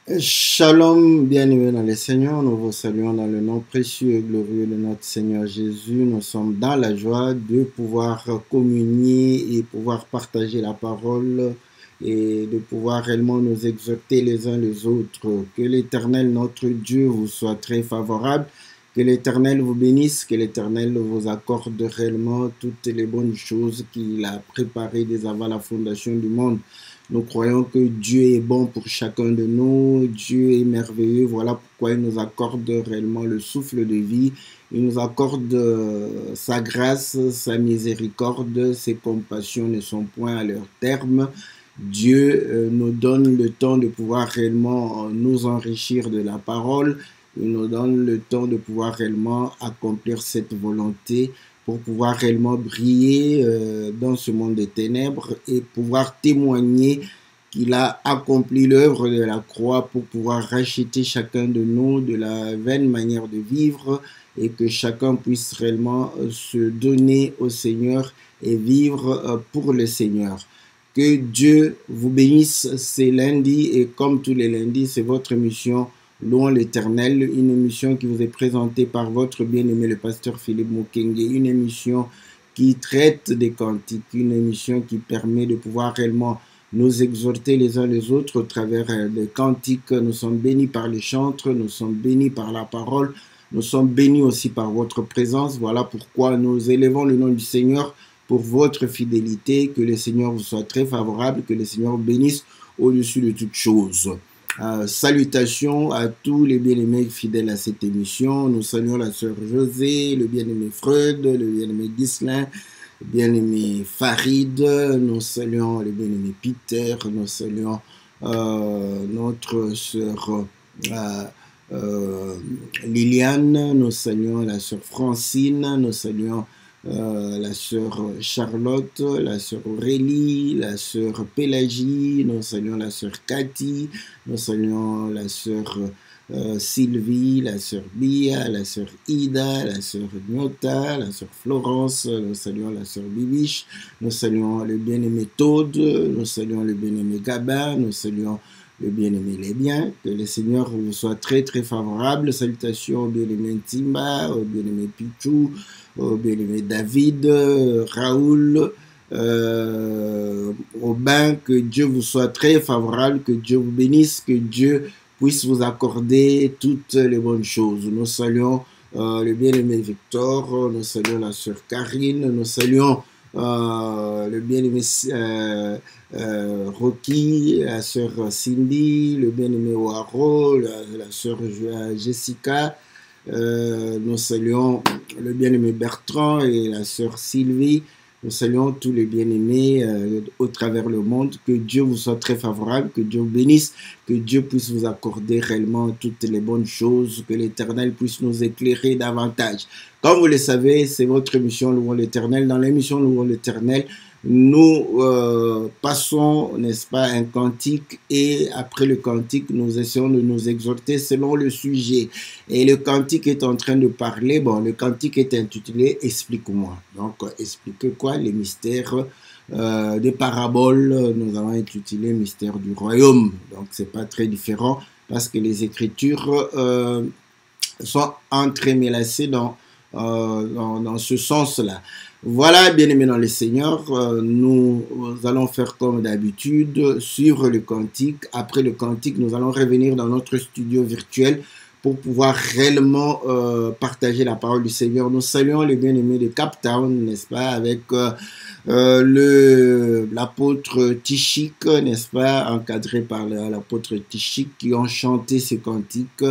Shalom, bien-aimés dans le Seigneur, nous vous saluons dans le nom précieux et glorieux de notre Seigneur Jésus. Nous sommes dans la joie de pouvoir communier et pouvoir partager la parole et de pouvoir réellement nous exhorter les uns les autres. Que l'Éternel, notre Dieu, vous soit très favorable. Que l'Éternel vous bénisse, que l'Éternel vous accorde réellement toutes les bonnes choses qu'il a préparées dès avant la fondation du monde. Nous croyons que Dieu est bon pour chacun de nous, Dieu est merveilleux, voilà pourquoi il nous accorde réellement le souffle de vie, il nous accorde sa grâce, sa miséricorde, ses compassions ne sont point à leur terme. Dieu nous donne le temps de pouvoir réellement nous enrichir de la parole, il nous donne le temps de pouvoir réellement accomplir cette volonté pour pouvoir réellement briller dans ce monde des ténèbres et pouvoir témoigner qu'il a accompli l'œuvre de la croix pour pouvoir racheter chacun de nous de la vaine manière de vivre et que chacun puisse réellement se donner au Seigneur et vivre pour le Seigneur. Que Dieu vous bénisse, c'est lundi et comme tous les lundis, c'est votre émission Louons l'Éternel, une émission qui vous est présentée par votre bien-aimé le pasteur Philippe Mukenge, une émission qui traite des cantiques, une émission qui permet de pouvoir réellement nous exhorter les uns les autres au travers des cantiques. Nous sommes bénis par les chantres, nous sommes bénis par la parole, nous sommes bénis aussi par votre présence. Voilà pourquoi nous élevons le nom du Seigneur pour votre fidélité, que le Seigneur vous soit très favorable, que le Seigneur vous bénisse au-dessus de toutes choses. Salutations à tous les bien-aimés fidèles à cette émission. Nous saluons la sœur José, le bien-aimé Freud, le bien-aimé Ghislain, le bien-aimé Farid, nous saluons le bien-aimé Peter, nous saluons notre sœur Liliane, nous saluons la sœur Francine, nous saluons la sœur Charlotte, la sœur Aurélie, la sœur Pélagie, nous saluons la sœur Cathy, nous saluons la sœur Sylvie, la sœur Bia, la sœur Ida, la sœur Nyota, la sœur Florence, nous saluons la sœur Bibiche, nous saluons le bien-aimé Todd, nous saluons le bien-aimé Gabin, nous saluons le bien-aimé Lébien, que le Seigneur vous soit très très favorable. Salutations au bien-aimé Timba, au bien-aimé Pichou, au bien-aimé David, Raoul, Aubin, que Dieu vous soit très favorable, que Dieu vous bénisse, que Dieu puisse vous accorder toutes les bonnes choses. Nous saluons le bien-aimé Victor, nous saluons la sœur Karine, nous saluons le bien-aimé Rocky, la sœur Cindy, le bien-aimé Oaro, la sœur Jessica, nous saluons le bien-aimé Bertrand et la sœur Sylvie. Nous saluons tous les bien-aimés au travers le monde. Que Dieu vous soit très favorable, que Dieu vous bénisse, que Dieu puisse vous accorder réellement toutes les bonnes choses, que l'Éternel puisse nous éclairer davantage. Comme vous le savez, c'est votre émission Louons l'Éternel. Dans l'émission Louons l'Éternel, nous passons, n'est-ce pas, un cantique et après le cantique, nous essayons de nous exhorter selon le sujet. Et le cantique est en train de parler, bon, le cantique est intitulé « Explique-moi ». Donc, expliquer quoi? Les mystères des paraboles, nous allons intituler « Mystère du royaume ». Donc, c'est pas très différent parce que les Écritures sont entremêlées dans ce sens-là. Voilà, bien-aimés dans le Seigneur, nous allons faire comme d'habitude, suivre le cantique. Après le cantique, nous allons revenir dans notre studio virtuel pour pouvoir réellement partager la parole du Seigneur. Nous saluons les bien-aimés de Cap Town, n'est-ce pas, avec l'apôtre Tichik, n'est-ce pas, encadré par l'apôtre Tichik, qui ont chanté ces cantiques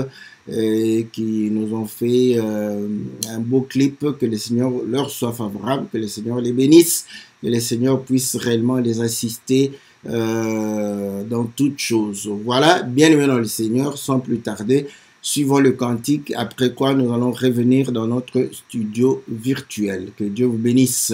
et qui nous ont fait un beau clip. Que le Seigneur leur soit favorable, que le Seigneur les bénisse, que le Seigneur puisse réellement les assister dans toutes choses. Voilà, bien-aimés dans le Seigneur, sans plus tarder, suivons le cantique, après quoi nous allons revenir dans notre studio virtuel. Que Dieu vous bénisse.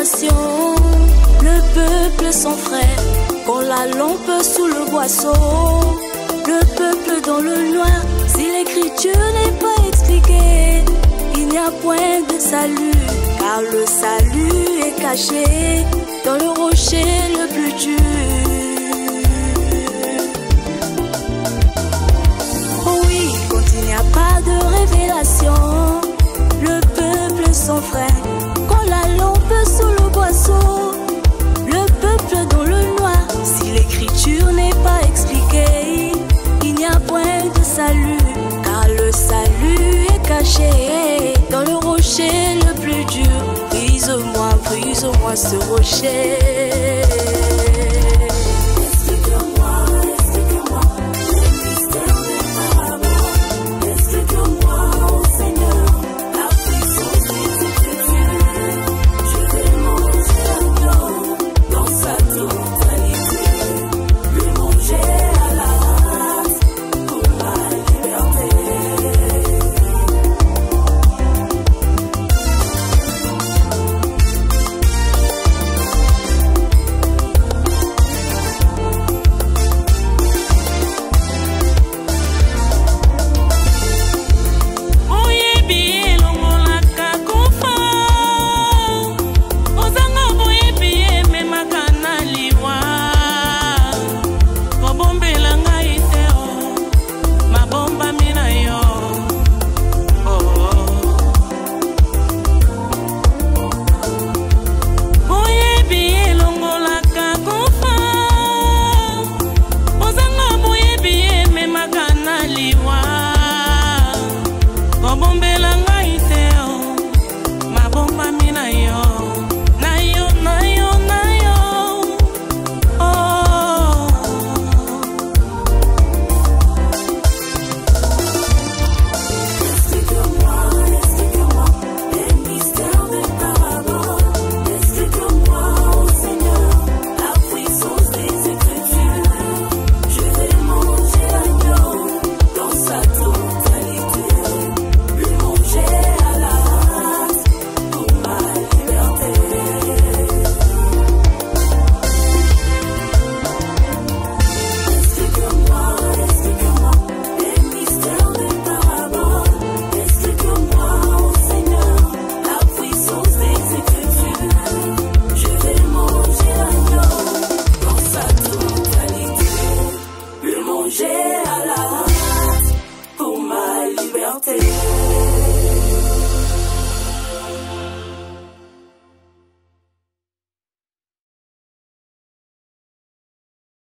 révélation. Le peuple sans frère, quand la lampe sous le boisseau. Le peuple dans le noir, si l'écriture n'est pas expliquée, il n'y a point de salut, car le salut est caché dans le rocher le plus dur. Oh oui, quand il n'y a pas de révélation, le peuple sans frère, quand la lampe sous le boisseau. Le peuple dans le noir, si l'écriture n'est pas expliquée, il n'y a point de salut, car le salut est caché dans le rocher le plus dur. Brise-moi ce rocher.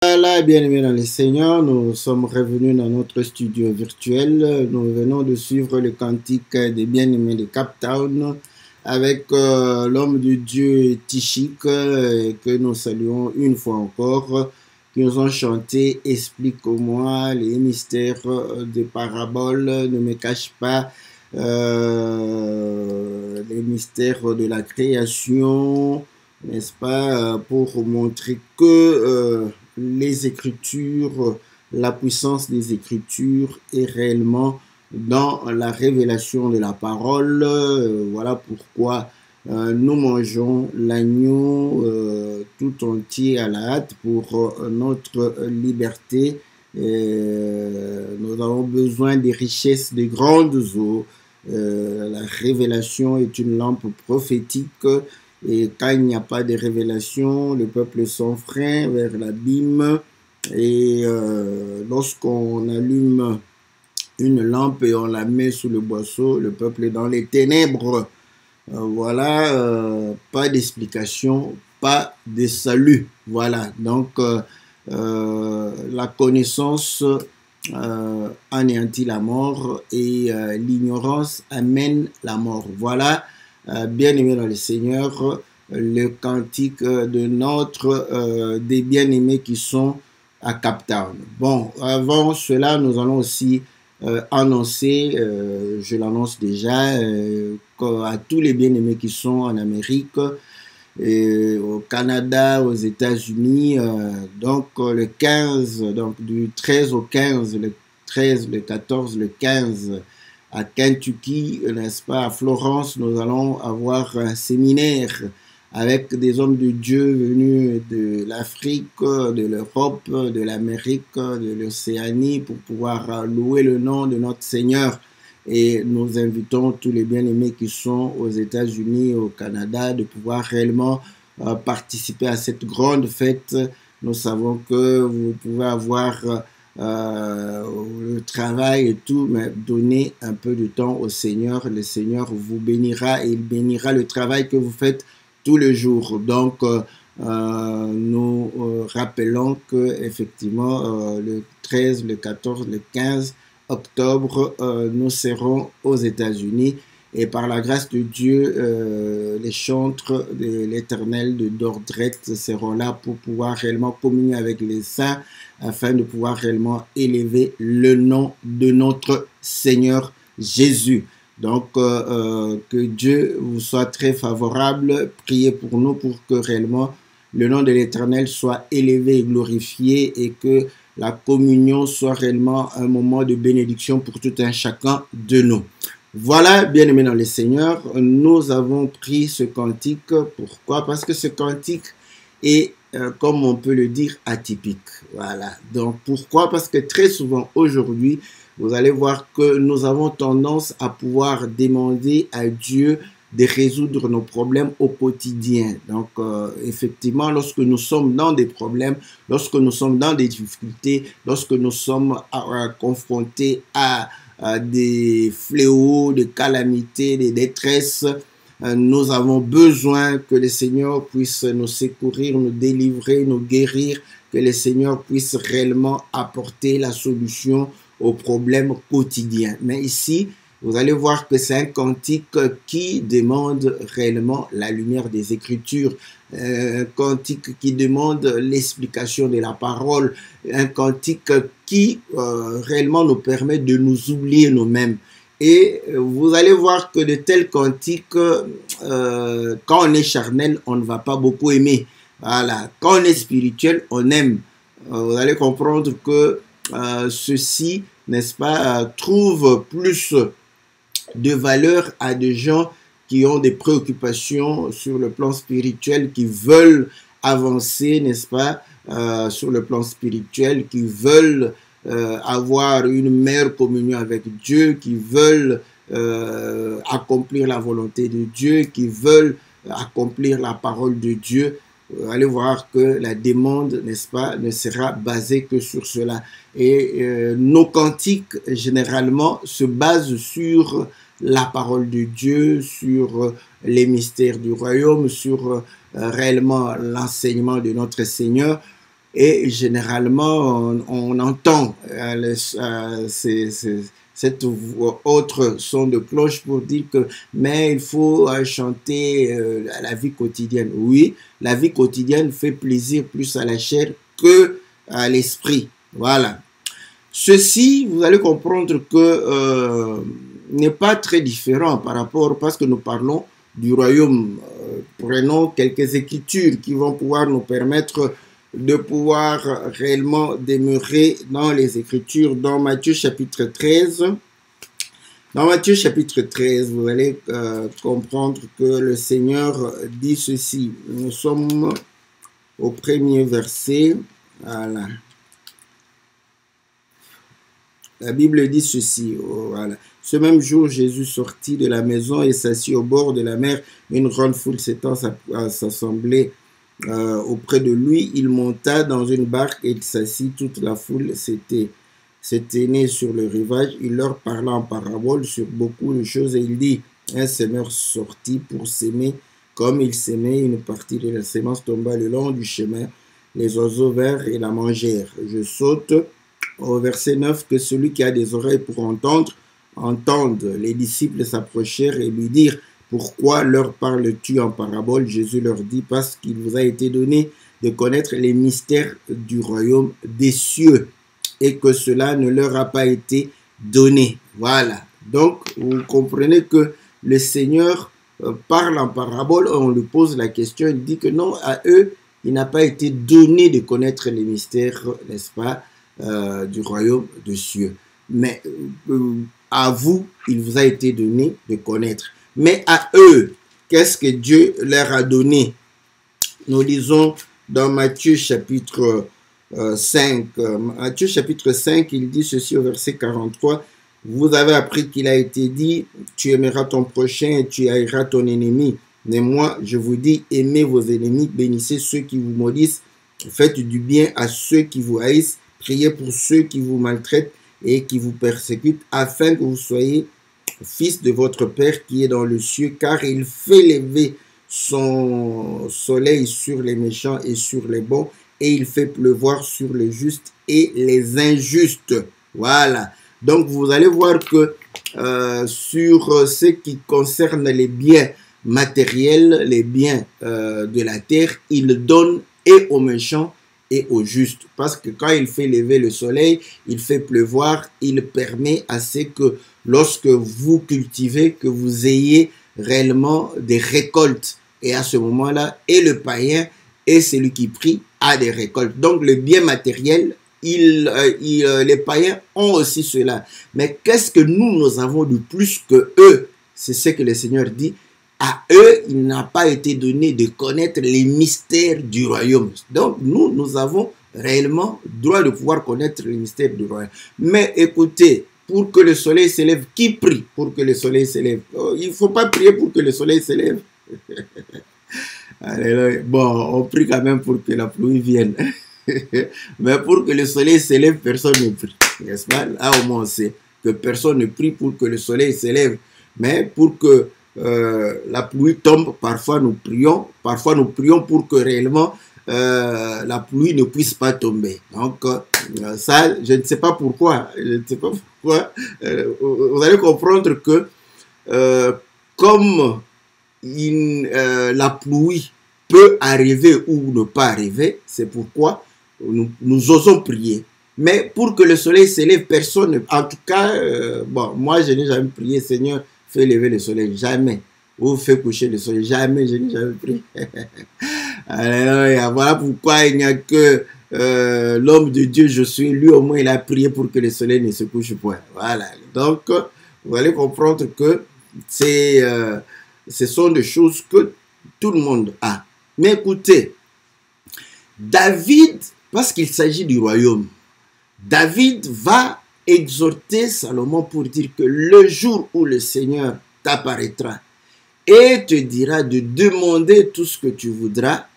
Voilà, bien-aimés dans le Seigneur, nous sommes revenus dans notre studio virtuel. Nous venons de suivre le cantique des bien-aimés de Cape Town avec l'homme de Dieu Tichik que nous saluons une fois encore, qui nous ont chanté « Explique-moi les mystères des paraboles, ne me cache pas les mystères de la création ». N'est-ce pas, pour montrer que les Écritures, la puissance des Écritures est réellement dans la révélation de la parole. Voilà pourquoi nous mangeons l'agneau tout entier à la hâte pour notre liberté. Nous avons besoin des richesses des grandes eaux. La révélation est une lampe prophétique. Et quand il n'y a pas de révélation, le peuple s'enfreint vers l'abîme. Et lorsqu'on allume une lampe et on la met sous le boisseau, le peuple est dans les ténèbres. Voilà, pas d'explication, pas de salut. Voilà, donc la connaissance anéantit la mort et l'ignorance amène la mort. Voilà. Bien-aimés dans le Seigneur, le cantique de notre des bien-aimés qui sont à Cape Town. Bon, avant cela, nous allons aussi annoncer, je l'annonce déjà, à tous les bien-aimés qui sont en Amérique, au Canada, aux États-Unis, donc le 15, donc du 13 au 15, le 13, le 14, le 15, à Kentucky, n'est-ce pas, à Florence, nous allons avoir un séminaire avec des hommes de Dieu venus de l'Afrique, de l'Europe, de l'Amérique, de l'Océanie, pour pouvoir louer le nom de notre Seigneur. Et nous invitons tous les bien-aimés qui sont aux États-Unis, au Canada, de pouvoir réellement participer à cette grande fête. Nous savons que vous pouvez avoir le travail et tout, mais donnez un peu de temps au Seigneur. Le Seigneur vous bénira et il bénira le travail que vous faites tous les jours. Donc, nous rappelons que effectivement le 13, le 14, le 15 octobre, nous serons aux États-Unis et par la grâce de Dieu, les chantres de l'Éternel de Dordrecht seront là pour pouvoir réellement communier avec les saints afin de pouvoir réellement élever le nom de notre Seigneur Jésus. Donc, que Dieu vous soit très favorable. Priez pour nous pour que réellement le nom de l'Éternel soit élevé et glorifié et que la communion soit réellement un moment de bénédiction pour tout un chacun de nous. Voilà, bien-aimés dans le Seigneur, nous avons pris ce cantique. Pourquoi? Parce que ce cantique est, comme on peut le dire, atypique. Voilà. Donc, pourquoi? Parce que très souvent aujourd'hui, vous allez voir que nous avons tendance à pouvoir demander à Dieu de résoudre nos problèmes au quotidien. Donc, effectivement, lorsque nous sommes dans des problèmes, lorsque nous sommes dans des difficultés, lorsque nous sommes confrontés à des fléaux, des calamités, des détresses, nous avons besoin que le Seigneur puisse nous secourir, nous délivrer, nous guérir, que le Seigneur puisse réellement apporter la solution aux problèmes quotidiens. Mais ici, vous allez voir que c'est un cantique qui demande réellement la lumière des Écritures, un cantique qui demande l'explication de la parole, un cantique qui réellement nous permet de nous oublier nous-mêmes. Et vous allez voir que de tels cantiques, quand on est charnel, on ne va pas beaucoup aimer. Voilà. Quand on est spirituel, on aime. Vous allez comprendre que ceci, n'est-ce pas, trouve plus de valeur à des gens qui ont des préoccupations sur le plan spirituel, qui veulent avancer, n'est-ce pas, sur le plan spirituel, qui veulent avoir une meilleure communion avec Dieu, qui veulent accomplir la volonté de Dieu, qui veulent accomplir la parole de Dieu. Allez voir que la demande, n'est-ce pas, ne sera basée que sur cela. Et nos cantiques, généralement, se basent sur la parole de Dieu, sur les mystères du royaume, sur réellement l'enseignement de notre Seigneur. Et généralement, on entend cette autre son de cloche pour dire que mais il faut chanter la vie quotidienne. Oui, la vie quotidienne fait plaisir plus à la chair que à l'esprit. Voilà. Ceci, vous allez comprendre que n'est pas très différent par rapport, parce que nous parlons du royaume. Prenons quelques écritures qui vont pouvoir nous permettre de pouvoir réellement demeurer dans les Écritures. Dans Matthieu chapitre 13, dans Matthieu chapitre 13, vous allez comprendre que le Seigneur dit ceci. Nous sommes au premier verset. Voilà. La Bible dit ceci. Voilà. Ce même jour, Jésus sortit de la maison et s'assit au bord de la mer. Une grande foule s'étant s'assembler auprès de lui, il monta dans une barque et il s'assit. Toute la foule s'était née sur le rivage. Il leur parla en parabole sur beaucoup de choses et il dit: un semeur sortit pour s'aimer. Comme il s'aimait, une partie de la sémence tomba le long du chemin. Les oiseaux vinrent et la mangèrent. Je saute au verset 9, que celui qui a des oreilles pour entendre, entende. Les disciples s'approchèrent et lui dirent: pourquoi leur parles-tu en parabole? Jésus leur dit: parce qu'il vous a été donné de connaître les mystères du royaume des cieux et que cela ne leur a pas été donné. Voilà. Donc, vous comprenez que le Seigneur parle en parabole. On lui pose la question, il dit que non, à eux, il n'a pas été donné de connaître les mystères, n'est-ce pas, du royaume des cieux. Mais à vous, il vous a été donné de connaître. Mais à eux, qu'est-ce que Dieu leur a donné? Nous lisons dans Matthieu chapitre 5. Matthieu chapitre 5, il dit ceci au verset 43. Vous avez appris qu'il a été dit, tu aimeras ton prochain et tu haïras ton ennemi. Mais moi, je vous dis, aimez vos ennemis, bénissez ceux qui vous maudissent, faites du bien à ceux qui vous haïssent, priez pour ceux qui vous maltraitent et qui vous persécutent, afin que vous soyez fils de votre Père qui est dans le ciel, car il fait lever son soleil sur les méchants et sur les bons, et il fait pleuvoir sur les justes et les injustes. Voilà. Donc, vous allez voir que sur ce qui concerne les biens matériels, les biens de la terre, il donne et aux méchants et aux justes. Parce que quand il fait lever le soleil, il fait pleuvoir, il permet à ce que lorsque vous cultivez, que vous ayez réellement des récoltes. Et à ce moment-là, et le païen et celui qui prie a des récoltes. Donc, le bien matériel, les païens ont aussi cela. Mais qu'est-ce que nous avons de plus que eux? C'est ce que le Seigneur dit. À eux, il n'a pas été donné de connaître les mystères du royaume. Donc, nous avons réellement droit de pouvoir connaître les mystères du royaume. Mais écoutez, pour que le soleil s'élève, qui prie pour que le soleil s'élève? Oh, il ne faut pas prier pour que le soleil s'élève. Bon, on prie quand même pour que la pluie vienne. Mais pour que le soleil s'élève, personne ne prie. N'est-ce pas? Là, au moins, on sait que personne ne prie pour que le soleil s'élève. Mais pour que la pluie tombe, parfois nous prions pour que réellement la pluie ne puisse pas tomber. Donc, ça, je ne sais pas pourquoi. Vous allez comprendre que comme la pluie peut arriver ou ne pas arriver, c'est pourquoi nous osons prier. Mais pour que le soleil s'élève, personne, en tout cas, bon, moi je n'ai jamais prié, Seigneur, fais lever le soleil, jamais. Ou fais coucher le soleil, jamais, je n'ai jamais prié. Alléluia. Voilà pourquoi il n'y a que l'homme de Dieu, je suis, lui au moins il a prié pour que le soleil ne se couche point. Voilà. Donc, vous allez comprendre que ce sont des choses que tout le monde a. Mais écoutez, David, parce qu'il s'agit du royaume, David va exhorter Salomon pour dire que le jour où le Seigneur t'apparaîtra et te dira de demander tout ce que tu voudras,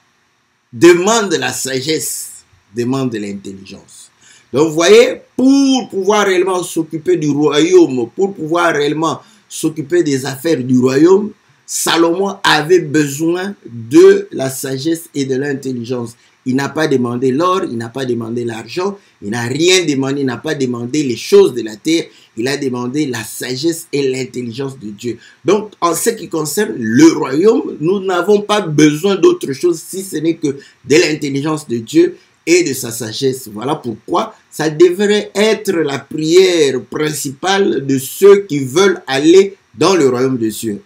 demande la sagesse, demande l'intelligence. Donc vous voyez, pour pouvoir réellement s'occuper du royaume, pour pouvoir réellement s'occuper des affaires du royaume, Salomon avait besoin de la sagesse et de l'intelligence. Il n'a pas demandé l'or, il n'a pas demandé l'argent, il n'a rien demandé, il n'a pas demandé les choses de la terre, il a demandé la sagesse et l'intelligence de Dieu. Donc, en ce qui concerne le royaume, nous n'avons pas besoin d'autre chose si ce n'est que de l'intelligence de Dieu et de sa sagesse. Voilà pourquoi ça devrait être la prière principale de ceux qui veulent aller dans le royaume de Dieu.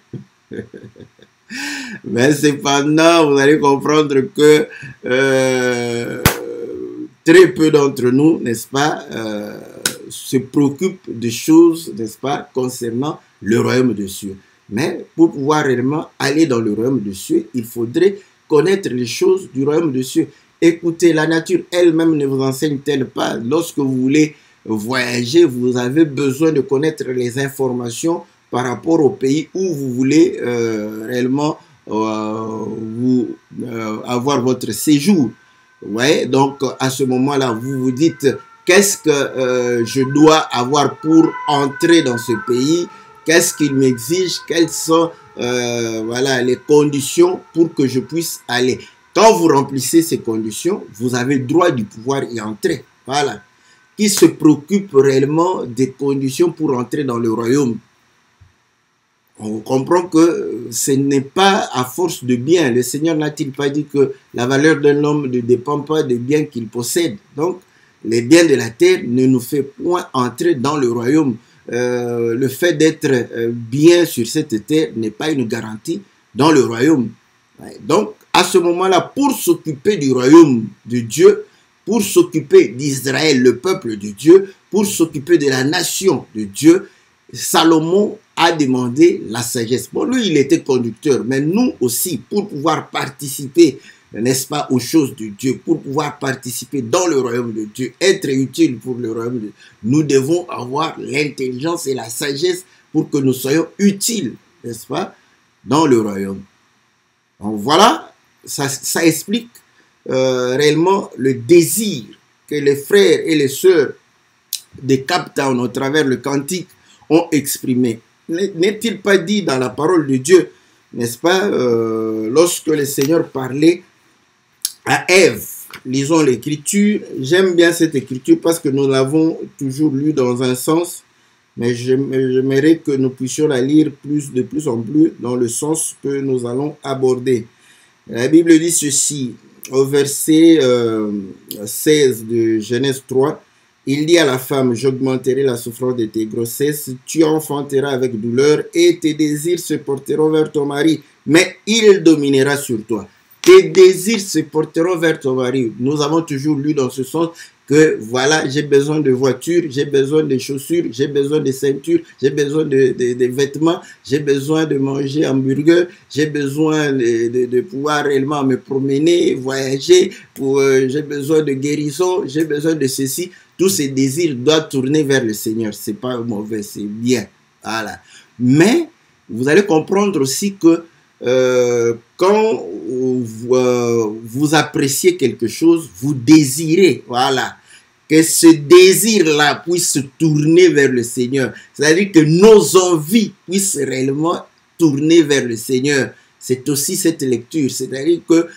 Mais cependant, vous allez comprendre que très peu d'entre nous, n'est-ce pas, se préoccupent de choses, n'est-ce pas, concernant le royaume de Dieu. Mais pour pouvoir réellement aller dans le royaume de Dieu, il faudrait connaître les choses du royaume de Dieu. Écoutez, la nature elle-même ne vous enseigne-t-elle pas? Lorsque vous voulez voyager, vous avez besoin de connaître les informations par rapport au pays où vous voulez réellement avoir votre séjour. Ouais, donc à ce moment-là, vous vous dites, qu'est-ce que je dois avoir pour entrer dans ce pays? Qu'est-ce qu'il m'exige? Quelles sont voilà, les conditions pour que je puisse aller? Quand vous remplissez ces conditions, vous avez le droit de pouvoir y entrer. Voilà. Qui se préoccupe réellement des conditions pour entrer dans le royaume? On comprend que ce n'est pas à force de biens. Le Seigneur n'a-t-il pas dit que la valeur d'un homme ne dépend pas des biens qu'il possède? Donc, les biens de la terre ne nous fait point entrer dans le royaume. Le fait d'être bien sur cette terre n'est pas une garantie dans le royaume. Donc, à ce moment-là, pour s'occuper du royaume de Dieu, pour s'occuper d'Israël, le peuple de Dieu, pour s'occuper de la nation de Dieu, Salomon a demandé la sagesse. Bon, lui, il était conducteur, mais nous aussi, pour pouvoir participer n'est-ce pas, aux choses de Dieu, pour pouvoir participer dans le royaume de Dieu, être utile pour le royaume de Dieu, nous devons avoir l'intelligence et la sagesse pour que nous soyons utiles, n'est-ce pas, dans le royaume. Donc voilà, ça explique réellement le désir que les frères et les sœurs de Cape Town, au travers le cantique, ont exprimé. N'est-il pas dit dans la parole de Dieu, n'est-ce pas, lorsque le Seigneur parlait à Ève, lisons l'écriture, j'aime bien cette écriture parce que nous l'avons toujours lue dans un sens, mais j'aimerais que nous puissions la lire de plus en plus dans le sens que nous allons aborder. La Bible dit ceci, au verset 16 de Genèse 3, il dit à la femme, j'augmenterai la souffrance de tes grossesses, tu enfanteras avec douleur et tes désirs se porteront vers ton mari, mais il dominera sur toi. Tes désirs se porteront vers ton mari. Nous avons toujours lu dans ce sens que voilà, j'ai besoin de voitures, j'ai besoin de chaussures, j'ai besoin de ceintures, j'ai besoin de vêtements, j'ai besoin de manger hamburger, j'ai besoin de pouvoir réellement me promener, voyager, j'ai besoin de guérison, j'ai besoin de ceci. Tous ces désirs doivent tourner vers le Seigneur. C'est pas mauvais, c'est bien. Voilà. Mais vous allez comprendre aussi que quand vous appréciez quelque chose, vous désirez, voilà, que ce désir-là puisse se tourner vers le Seigneur. C'est-à-dire que nos envies puissent réellement tourner vers le Seigneur. C'est aussi cette lecture. C'est-à-dire que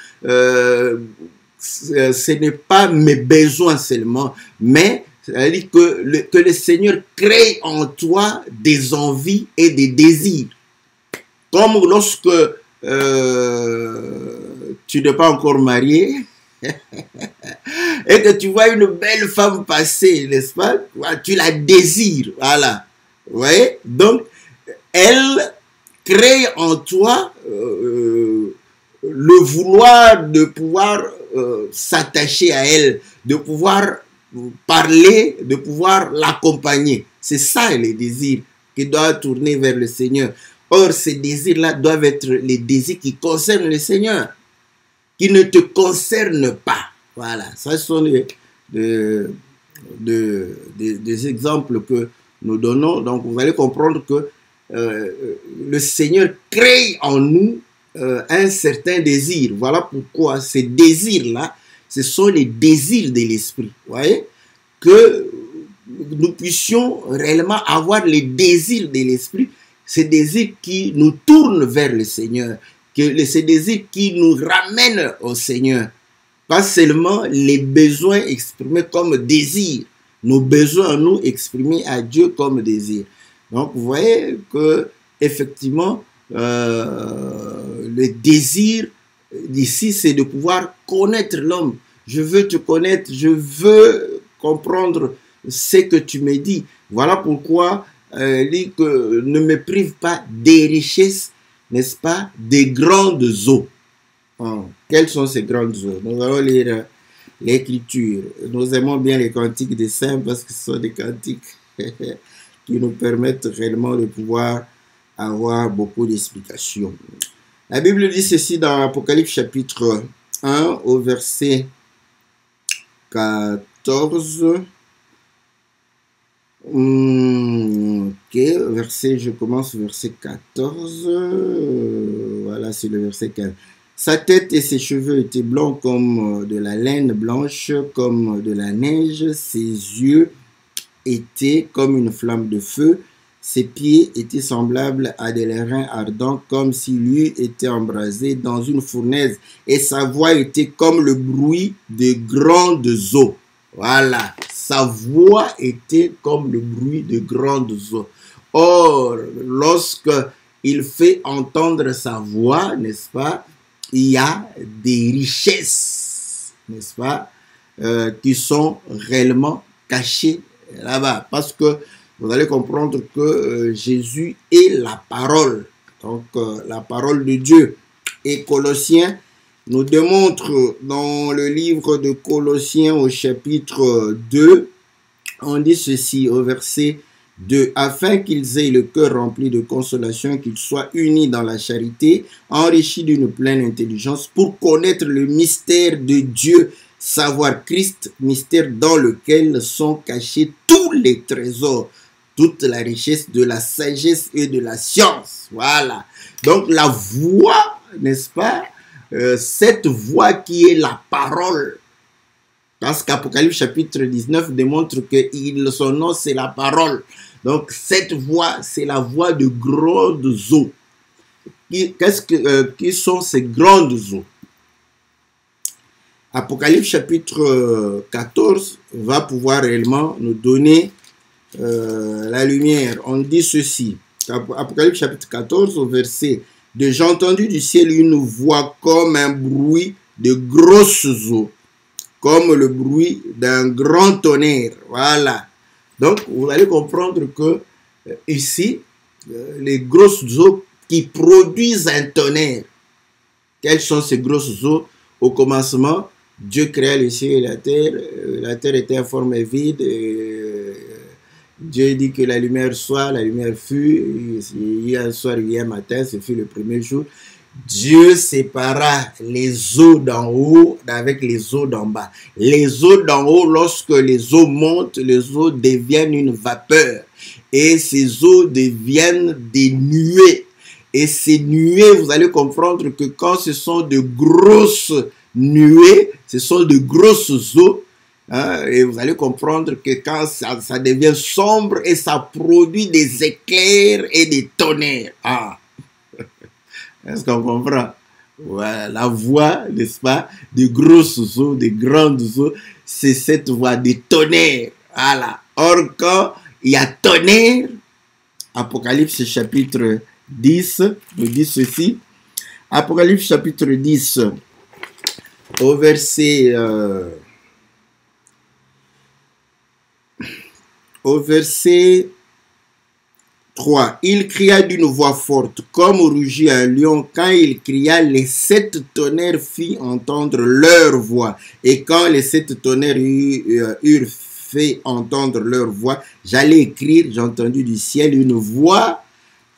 ce n'est pas mes besoins seulement, mais c'est-à-dire que le Seigneur crée en toi des envies et des désirs. Comme lorsque tu n'es pas encore marié et que tu vois une belle femme passer, n'est-ce pas? Tu la désires, voilà. Vous voyez? Donc, elle crée en toi le vouloir de pouvoir s'attacher à elle, de pouvoir parler, de pouvoir l'accompagner. C'est ça les désirs qui doivent tourner vers le Seigneur. Or, ces désirs-là doivent être les désirs qui concernent le Seigneur, qui ne te concernent pas. Voilà, ça sont des exemples que nous donnons. Donc, vous allez comprendre que le Seigneur crée en nous un certain désir. Voilà pourquoi ces désirs-là, ce sont les désirs de l'esprit. Vous voyez? Que nous puissions réellement avoir les désirs de l'esprit, ces désirs qui nous tournent vers le Seigneur, ces désirs qui nous ramènent au Seigneur. Pas seulement les besoins exprimés comme désir, nos besoins nous exprimés à Dieu comme désir. Donc vous voyez que effectivement le désir d'ici, c'est de pouvoir connaître l'homme. Je veux te connaître, je veux comprendre ce que tu me dis. Voilà pourquoi dit que ne me prive pas des richesses, n'est-ce pas, des grandes eaux. Quelles sont ces grandes eaux? Nous allons lire l'écriture. Nous aimons bien les cantiques des saints parce que ce sont des cantiques qui nous permettent réellement de pouvoir avoir beaucoup d'explications. La Bible dit ceci dans Apocalypse chapitre 1 au verset 14. Ok, je commence verset 14. Voilà, c'est le verset 15. Sa tête et ses cheveux étaient blancs comme de la laine blanche, comme de la neige. Ses yeux étaient comme une flamme de feu. Ses pieds étaient semblables à des airains ardents, comme si lui était embrasé dans une fournaise. Et sa voix était comme le bruit de grandes eaux. Voilà, sa voix était comme le bruit de grandes eaux. Or, lorsque il fait entendre sa voix, n'est-ce pas, il y a des richesses, n'est-ce pas, qui sont réellement cachées là-bas. Parce que vous allez comprendre que Jésus est la parole, donc la parole de Dieu. Et Colossiens nous démontre dans le livre de Colossiens au chapitre 2, on dit ceci au verset 2. Afin qu'ils aient le cœur rempli de consolation, qu'ils soient unis dans la charité, enrichis d'une pleine intelligence pour connaître le mystère de Dieu, savoir Christ, mystère dans lequel sont cachés tous les trésors, toute la richesse de la sagesse et de la science. Voilà. Donc la voix, n'est-ce pas, cette voix qui est la parole, parce qu'Apocalypse chapitre 19 démontre que son nom c'est la parole. Donc cette voix, c'est la voix de grandes eaux. Qui sont ces grandes eaux? Apocalypse chapitre 14 va pouvoir réellement nous donner la lumière. On dit ceci. Apocalypse chapitre 14 au verset 2. J'ai entendu du ciel une voix comme un bruit de grosses eaux, comme le bruit d'un grand tonnerre. Voilà. Donc, vous allez comprendre que ici, les grosses eaux qui produisent un tonnerre. Quelles sont ces grosses eaux? Au commencement, Dieu créa les cieux et la terre était informe et vide. Dieu dit que la lumière soit, la lumière fut. Il y a un soir, il y a un matin, ce fut le premier jour. Dieu sépara les eaux d'en haut avec les eaux d'en bas. Les eaux d'en haut, lorsque les eaux montent, les eaux deviennent une vapeur. Et ces eaux deviennent des nuées. Et ces nuées, vous allez comprendre que quand ce sont de grosses nuées, ce sont de grosses eaux. Hein, et vous allez comprendre que quand ça devient sombre et ça produit des éclairs et des tonnerres. Ah. Est-ce qu'on comprend? Voilà, la voix, n'est-ce pas, de grosses eaux, de grandes eaux, c'est cette voix de tonnerre. Voilà. Or, quand il y a tonnerre, Apocalypse chapitre 10 nous dit ceci. Apocalypse chapitre 10, au verset 3. Il cria d'une voix forte, comme rugit un lion. Quand il cria, les 7 tonnerres firent entendre leur voix. Et quand les 7 tonnerres eurent fait entendre leur voix, j'allais écrire, j'ai entendu du ciel une voix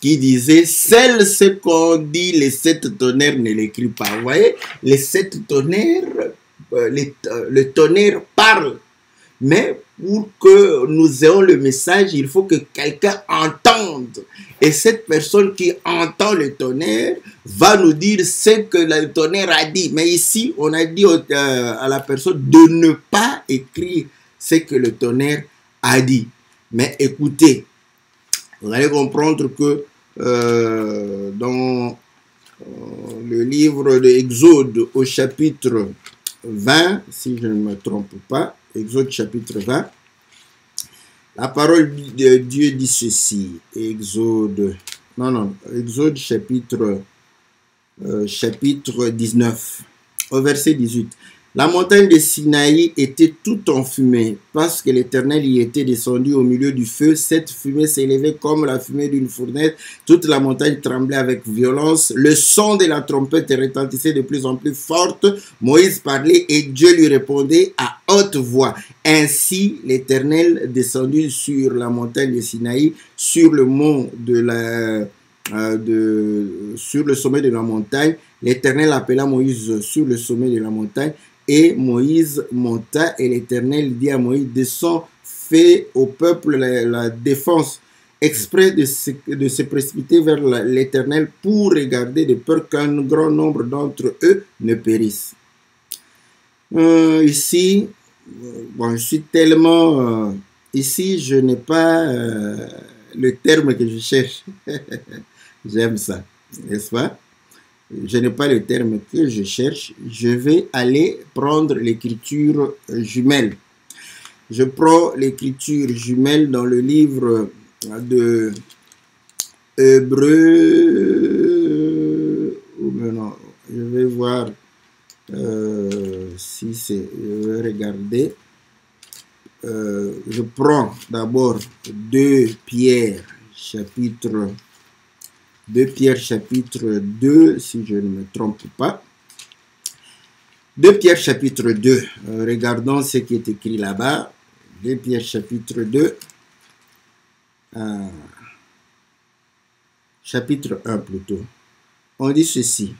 qui disait, seul ce qu'on dit, les 7 tonnerres ne l'écrit pas. Vous voyez, les 7 tonnerres, le tonnerre parle. Mais pour que nous ayons le message, il faut que quelqu'un entende. Et cette personne qui entend le tonnerre va nous dire ce que le tonnerre a dit. Mais ici, on a dit à la personne de ne pas écrire ce que le tonnerre a dit. Mais écoutez, vous allez comprendre que dans le livre de Exode au chapitre 20, si je ne me trompe pas, Exode chapitre 20, la parole de Dieu dit ceci. Exode chapitre 19, au verset 18. La montagne de Sinaï était toute enfumée, parce que l'Éternel y était descendu au milieu du feu. Cette fumée s'élevait comme la fumée d'une fournaise. Toute la montagne tremblait avec violence. Le son de la trompette retentissait de plus en plus forte. Moïse parlait et Dieu lui répondait à haute voix. Ainsi, l'Éternel descendu sur la montagne de Sinaï, sur le mont sur le sommet de la montagne. L'Éternel appela Moïse sur le sommet de la montagne. Et Moïse monta et l'Éternel dit à Moïse, descends, fais au peuple la défense, exprès de se précipiter vers l'Éternel pour regarder de peur qu'un grand nombre d'entre eux ne périssent. Ici, bon, je suis tellement... ici, je n'ai pas le terme que je cherche. J'aime ça, n'est-ce pas? Je n'ai pas le terme que je cherche. Je vais aller prendre l'écriture jumelle. Je prends l'écriture jumelle dans le livre de Hébreux. Non, je vais voir si c'est... Je vais regarder. Je prends d'abord 2 Pierre chapitre 2, si je ne me trompe pas. 2 Pierre chapitre 2. Regardons ce qui est écrit là-bas. 2 Pierre chapitre 2. chapitre 1 plutôt. On dit ceci,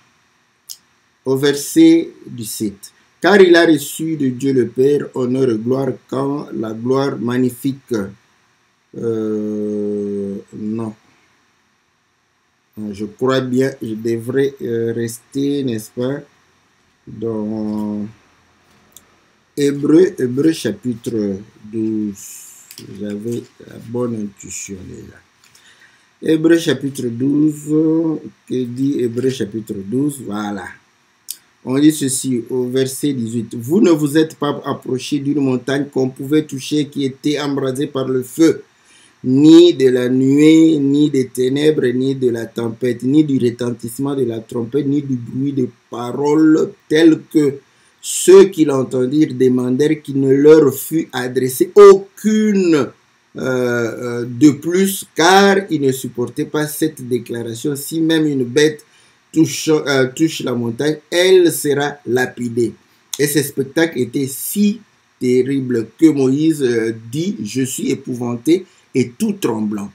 au verset 17. Car il a reçu de Dieu le Père honneur et gloire quand la gloire magnifique. Non. Je crois bien, je devrais rester, n'est-ce pas, dans Hébreu chapitre 12. J'avais la bonne intuition déjà. Hébreu chapitre 12, que dit Hébreu chapitre 12, voilà. On dit ceci au verset 18. Vous ne vous êtes pas approchés d'une montagne qu'on pouvait toucher qui était embrasée par le feu, ni de la nuée, ni des ténèbres, ni de la tempête, ni du retentissement de la trompette, ni du bruit de paroles telles que ceux qui l'entendirent demandèrent qu'il ne leur fût adressé aucune de plus, car ils ne supportaient pas cette déclaration. Si même une bête touche la montagne, elle sera lapidée. Et ce spectacle était si terrible que Moïse dit, je suis épouvanté et tout tremblant.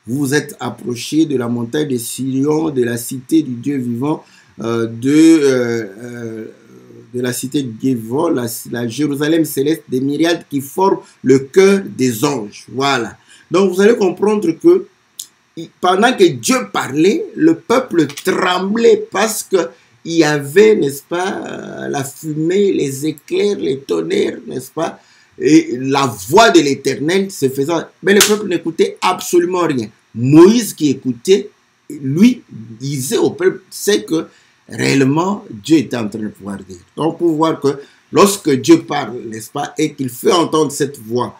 Vous vous êtes approchés de la montagne de Sion, de la cité du Dieu vivant, de la cité du Dieu vivant, la Jérusalem céleste, des myriades qui forment le cœur des anges. Voilà. Donc vous allez comprendre que pendant que Dieu parlait, le peuple tremblait parce que il y avait, n'est-ce pas, la fumée, les éclairs, les tonnerres, n'est-ce pas, et la voix de l'Éternel se faisant. Mais le peuple n'écoutait absolument rien. Moïse qui écoutait, lui, disait au peuple, c'est que réellement, Dieu était en train de pouvoir dire. Donc, pour voir que lorsque Dieu parle, n'est-ce pas, et qu'il fait entendre cette voix,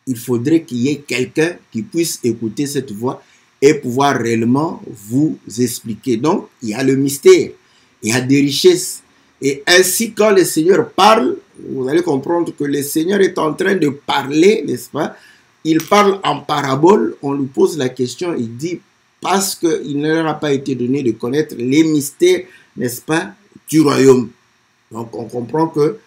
il faudrait qu'il y ait quelqu'un qui puisse écouter cette voix et pouvoir réellement vous expliquer. Donc, il y a le mystère, il y a des richesses. Et ainsi, quand le Seigneur parle, vous allez comprendre que le Seigneur est en train de parler, n'est-ce pas? Il parle en parabole, on lui pose la question, il dit, parce qu'il ne leur a pas été donné de connaître les mystères, n'est-ce pas, du royaume. Donc, on comprend que,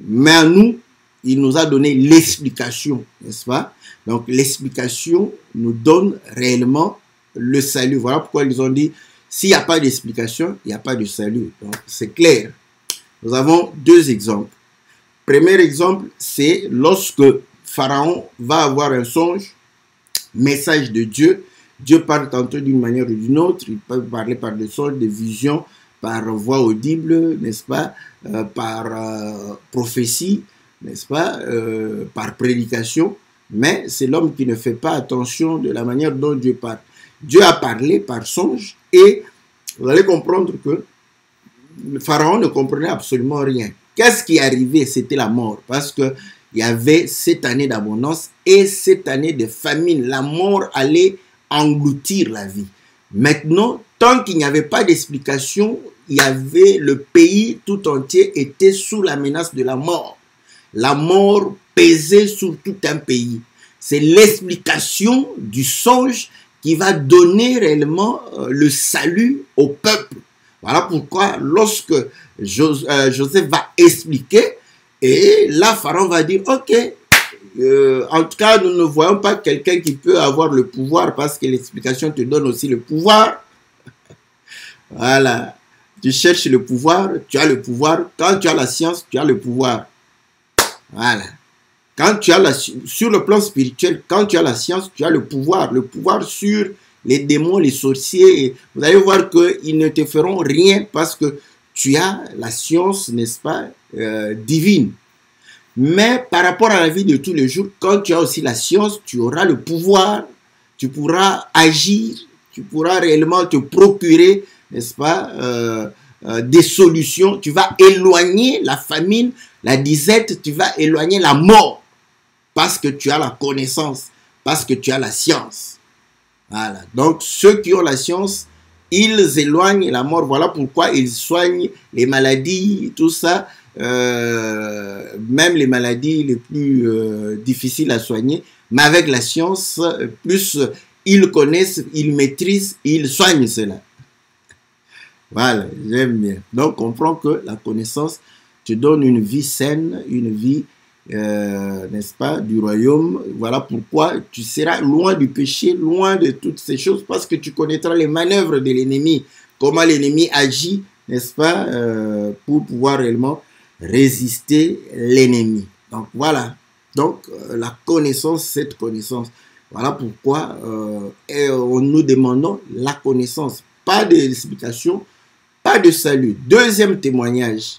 mais à nous, il nous a donné l'explication, n'est-ce pas? Donc, l'explication nous donne réellement le salut. Voilà pourquoi ils ont dit, s'il n'y a pas d'explication, il n'y a pas de salut. Donc, c'est clair. Nous avons deux exemples. Premier exemple, c'est lorsque Pharaon va avoir un songe, message de Dieu. Dieu parle tantôt d'une manière ou d'une autre. Il peut parler par des songes, des visions, par voix audible, n'est-ce pas, par prophétie, n'est-ce pas, par prédication. Mais c'est l'homme qui ne fait pas attention de la manière dont Dieu parle. Dieu a parlé par songe et vous allez comprendre que le Pharaon ne comprenait absolument rien. Qu'est-ce qui arrivait? C'était la mort. Parce qu'il y avait 7 années d'abondance et 7 années de famine. La mort allait engloutir la vie. Maintenant, tant qu'il n'y avait pas d'explication, il y avait le pays tout entier était sous la menace de la mort. La mort pesait sur tout un pays. C'est l'explication du songe qui va donner réellement le salut au peuple. Voilà pourquoi lorsque Joseph va expliquer, et là Pharaon va dire, ok, en tout cas nous ne voyons pas quelqu'un qui peut avoir le pouvoir parce que l'explication te donne aussi le pouvoir. Voilà, tu cherches le pouvoir, tu as le pouvoir. Quand tu as la science, tu as le pouvoir. Voilà. Quand tu as sur le plan spirituel, quand tu as la science, tu as le pouvoir sur les démons, les sorciers. Et vous allez voir qu'ils ne te feront rien parce que tu as la science, n'est-ce pas, divine. Mais par rapport à la vie de tous les jours, quand tu as aussi la science, tu auras le pouvoir, tu pourras agir, tu pourras réellement te procurer, n'est-ce pas, des solutions. Tu vas éloigner la famine, la disette, tu vas éloigner la mort. Parce que tu as la connaissance, parce que tu as la science. Voilà. Donc, ceux qui ont la science, ils éloignent la mort. Voilà pourquoi ils soignent les maladies, tout ça. Même les maladies les plus difficiles à soigner. Mais avec la science, plus ils connaissent, ils maîtrisent, ils soignent cela. Voilà, j'aime bien. Donc, on comprend que la connaissance te donne une vie saine, une vie n'est-ce pas, du royaume. Voilà pourquoi tu seras loin du péché, loin de toutes ces choses, parce que tu connaîtras les manœuvres de l'ennemi, comment l'ennemi agit, n'est-ce pas, pour pouvoir réellement résister l'ennemi. Donc voilà, donc la connaissance, cette connaissance, voilà pourquoi nous demandons la connaissance, pas d'explication, pas de salut. Deuxième témoignage,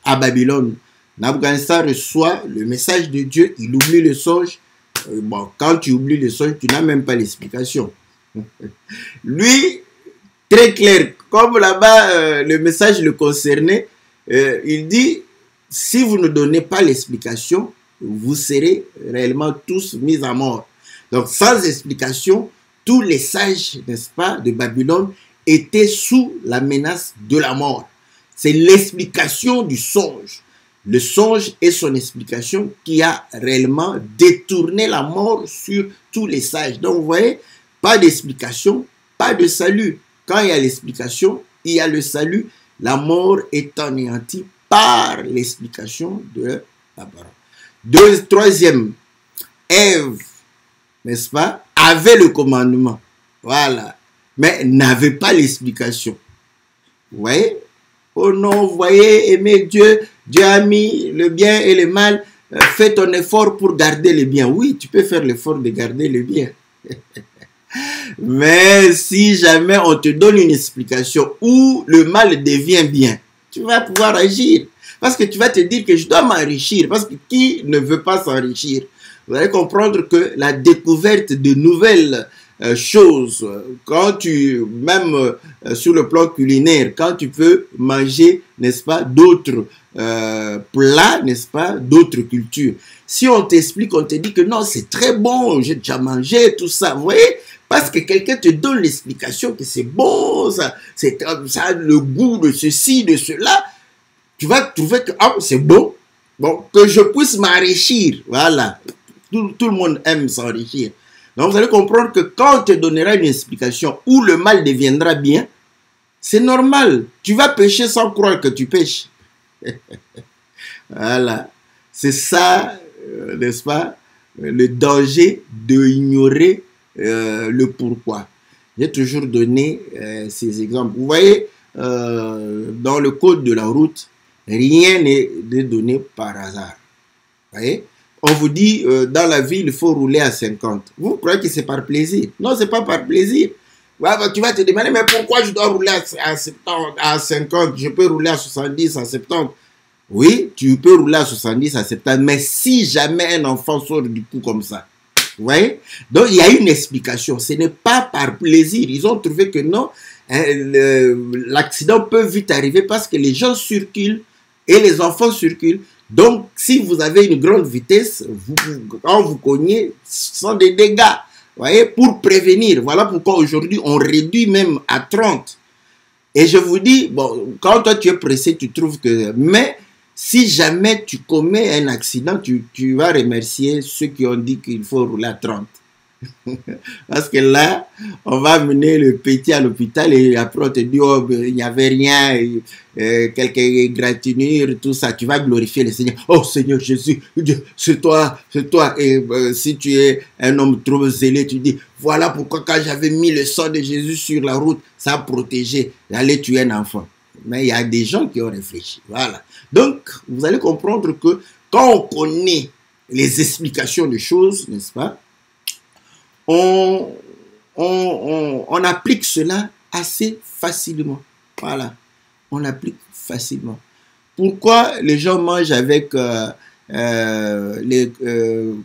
à Babylone, Nabuchodonosor reçoit le message de Dieu, il oublie le songe. Bon, quand tu oublies le songe, tu n'as même pas l'explication. Lui, très clair, comme là-bas le message le concernait, il dit, si vous ne donnez pas l'explication, vous serez réellement tous mis à mort. Donc sans explication, tous les sages, n'est-ce pas, de Babylone étaient sous la menace de la mort. C'est l'explication du songe. Le songe et son explication qui a réellement détourné la mort sur tous les sages. Donc vous voyez, pas d'explication, pas de salut. Quand il y a l'explication, il y a le salut. La mort est anéantie par l'explication de la parole. Troisième, Ève, n'est-ce pas, avait le commandement. Voilà. Mais n'avait pas l'explication. Vous voyez? Oh non, vous voyez, aimer Dieu, Dieu a mis le bien et le mal, fais ton effort pour garder le bien. Oui, tu peux faire l'effort de garder le bien. Mais si jamais on te donne une explication où le mal devient bien, tu vas pouvoir agir. Parce que tu vas te dire que je dois m'enrichir. Parce que qui ne veut pas s'enrichir? Vous allez comprendre que la découverte de nouvelles choses, quand tu, même sur le plan culinaire, quand tu peux manger, n'est-ce pas, d'autres plats, n'est-ce pas, d'autres cultures. Si on t'explique, on te dit que non, c'est très bon, j'ai déjà mangé, tout ça, vous voyez, parce que quelqu'un te donne l'explication que c'est bon, ça a le goût de ceci, de cela, tu vas trouver que ah, c'est bon, bon, que je puisse m'enrichir, voilà. Tout le monde aime s'enrichir. Donc vous allez comprendre que quand on te donnera une explication où le mal deviendra bien, c'est normal. Tu vas pécher sans croire que tu pêches. Voilà. C'est ça, n'est-ce pas, le danger de ignorer le pourquoi. J'ai toujours donné ces exemples. Vous voyez, dans le code de la route, rien n'est donné par hasard. Vous voyez? On vous dit, dans la ville, il faut rouler à 50. Vous croyez que c'est par plaisir? Non, ce n'est pas par plaisir. Ouais, bah, tu vas te demander, mais pourquoi je dois rouler à 50? Je peux rouler à 70, à 70. Oui, tu peux rouler à 70, à 70, mais si jamais un enfant sort du coup comme ça, vous voyez? Donc, il y a une explication. Ce n'est pas par plaisir. Ils ont trouvé que non, l'accident peut vite arriver parce que les gens circulent et les enfants circulent. Donc, si vous avez une grande vitesse, quand vous cognez, ce sont des dégâts. Vous voyez, pour prévenir. Voilà pourquoi aujourd'hui, on réduit même à 30. Et je vous dis, bon, quand toi tu es pressé, tu trouves que... Mais si jamais tu commets un accident, tu vas remercier ceux qui ont dit qu'il faut rouler à 30. Parce que là, on va amener le petit à l'hôpital et après on te dit, oh, il n'y avait rien, quelques égratignures, tout ça. Tu vas glorifier le Seigneur. Oh Seigneur Jésus, c'est toi, c'est toi. Et si tu es un homme trop zélé, tu dis, voilà pourquoi quand j'avais mis le sang de Jésus sur la route, ça a protégé, j'allais tuer un enfant. Mais il y a des gens qui ont réfléchi. Voilà. Donc, vous allez comprendre que quand on connaît les explications des choses, n'est-ce pas, on applique cela assez facilement. Voilà. On applique facilement. Pourquoi les gens mangent avec comment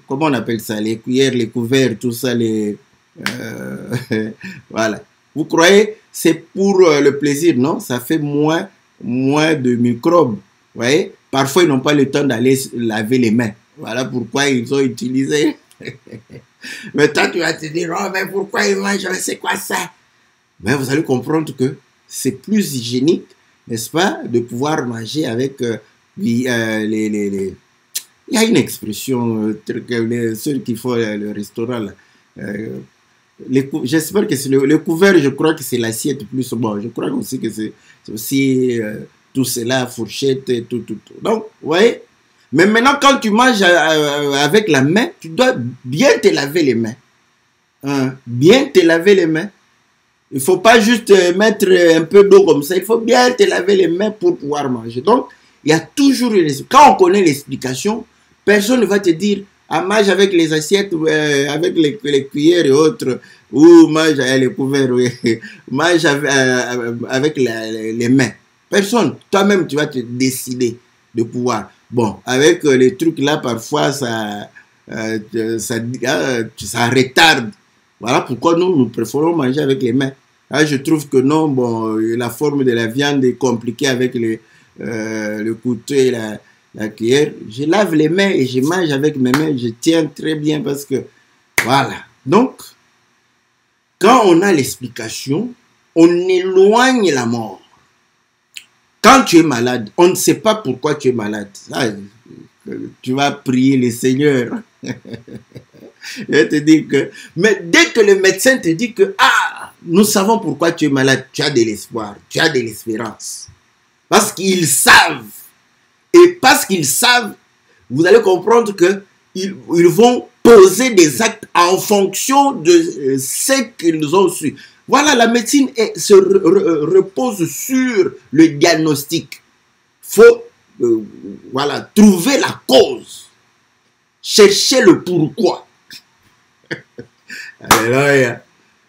on appelle ça, les cuillères, les couverts, tout ça, voilà. Vous croyez c'est pour le plaisir? Non, ça fait moins de microbes. Vous voyez? Parfois, ils n'ont pas le temps d'aller laver les mains. Voilà pourquoi ils ont utilisé. Mais toi, tu vas te dire, oh, mais pourquoi ils mangent? C'est quoi ça? Mais vous allez comprendre que c'est plus hygiénique, n'est-ce pas, de pouvoir manger avec il y a une expression, ceux qui font le restaurant, j'espère que c'est le couvert, je crois que c'est l'assiette plus bon. Je crois aussi que c'est aussi tout cela, fourchette, tout. Donc, vous voyez, Mais maintenant, quand tu manges avec la main, tu dois bien te laver les mains. Hein? Bien te laver les mains. Il ne faut pas juste mettre un peu d'eau comme ça. Il faut bien te laver les mains pour pouvoir manger. Donc, il y a toujours une... Quand on connaît l'explication, personne ne va te dire ah, mange avec les assiettes, avec les cuillères et autres, ou mange les couverts, mange avec les mains. Personne. Toi-même, tu vas te décider de pouvoir. Bon, avec les trucs là, parfois, ça retarde. Voilà pourquoi nous préférons manger avec les mains. Là, je trouve que non, bon, la forme de la viande est compliquée avec le couteau et la cuillère. Je lave les mains et je mange avec mes mains. Je tiens très bien parce que, voilà. Donc, quand on a l'explication, on éloigne la mort. Quand tu es malade, on ne sait pas pourquoi tu es malade. Ah, tu vas prier le Seigneur. Je te dis que, mais dès que le médecin te dit que, ah, nous savons pourquoi tu es malade, tu as de l'espoir, tu as de l'espérance. Parce qu'ils savent. Et parce qu'ils savent, vous allez comprendre que ils vont poser des actes en fonction de ce qu'ils ont su. Voilà, la médecine se repose sur le diagnostic. Il faut voilà, trouver la cause. Chercher le pourquoi. Alléluia.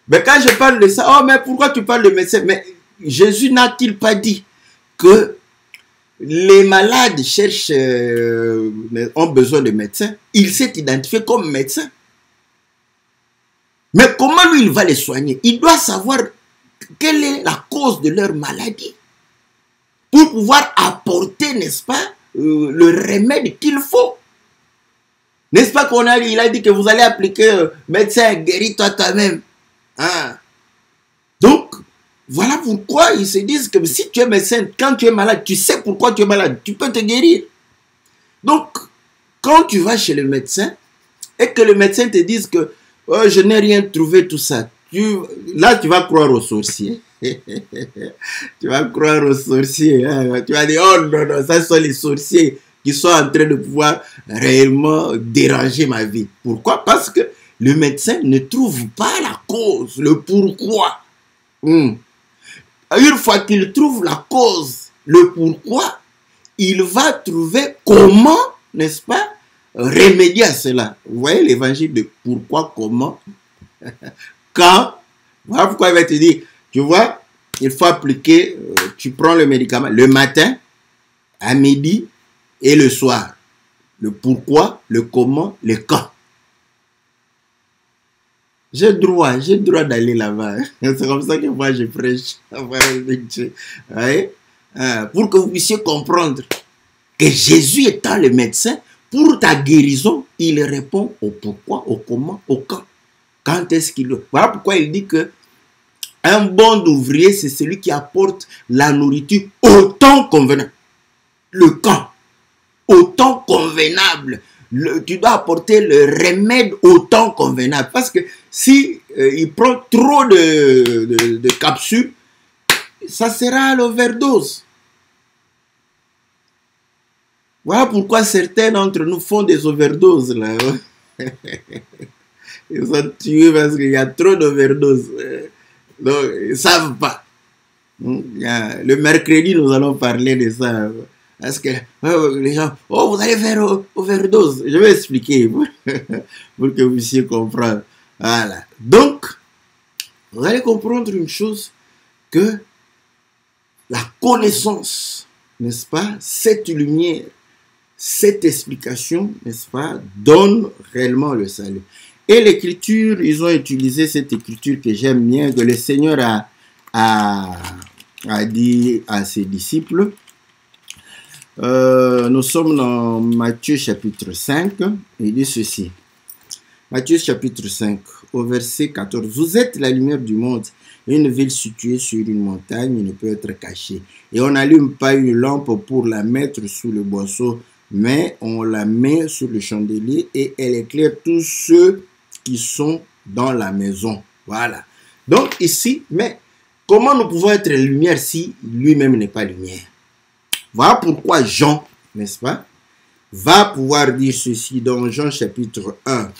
Mais quand je parle de ça, oh, mais pourquoi tu parles de médecin? Mais Jésus n'a-t-il pas dit que les malades cherchent, ont besoin de médecins? Il s'est identifié comme médecin. Mais comment lui, il va les soigner? Il doit savoir quelle est la cause de leur maladie pour pouvoir apporter, n'est-ce pas, le remède qu'il faut. N'est-ce pas qu'on il a dit que vous allez appliquer médecin, guéris-toi toi-même. Hein? Donc, voilà pourquoi ils se disent que si tu es médecin, quand tu es malade, tu sais pourquoi tu es malade, tu peux te guérir. Donc, quand tu vas chez le médecin et que le médecin te dise que oh, je n'ai rien trouvé, tout ça, là tu vas croire aux sorciers. Tu vas croire aux sorciers. Hein? Tu vas dire, oh non, non, ça sont les sorciers qui sont en train de pouvoir réellement déranger ma vie. Pourquoi? Parce que le médecin ne trouve pas la cause, le pourquoi. Une fois qu'il trouve la cause, le pourquoi, il va trouver comment, n'est-ce pas, remédier à cela. Vous voyez l'évangile de pourquoi, comment, quand. Voilà pourquoi il va te dire, tu vois, il faut appliquer, tu prends le médicament le matin, à midi et le soir. Le pourquoi, le comment, le quand. J'ai droit d'aller là-bas. C'est comme ça que moi je prêche. Pour que vous puissiez comprendre que Jésus étant le médecin, pour ta guérison, il répond au pourquoi, au comment, au quand. Quand est-ce qu'il... Voilà pourquoi il dit que un bon ouvrier, c'est celui qui apporte la nourriture au temps convenable. Le quand, au temps convenable. Tu dois apporter le remède au temps convenable. Parce que si il prend trop de capsules, ça sera l'overdose. Voilà pourquoi certains d'entre nous font des overdoses. Là. Ils sont tués parce qu'il y a trop d'overdoses. Donc, ils ne savent pas. Le mercredi, nous allons parler de ça. Parce que les gens, oh, vous allez faire overdose. Je vais expliquer pour que vous puissiez comprendre. Voilà. Donc, vous allez comprendre une chose, que la connaissance, n'est-ce pas, cette lumière, cette explication, n'est-ce pas, donne réellement le salut. Et l'écriture, ils ont utilisé cette écriture que j'aime bien, que le Seigneur a dit à ses disciples. Nous sommes dans Matthieu chapitre 5, il dit ceci. Matthieu chapitre 5, au verset 14. Vous êtes la lumière du monde. Une ville située sur une montagne ne peut être cachée. Et on n'allume pas une lampe pour la mettre sous le boisseau, mais on la met sur le chandelier et elle éclaire tous ceux qui sont dans la maison. Voilà. Donc ici, mais comment nous pouvons être lumière si lui-même n'est pas lumière? Voilà pourquoi Jean, n'est-ce pas, va pouvoir dire ceci dans Jean chapitre 1.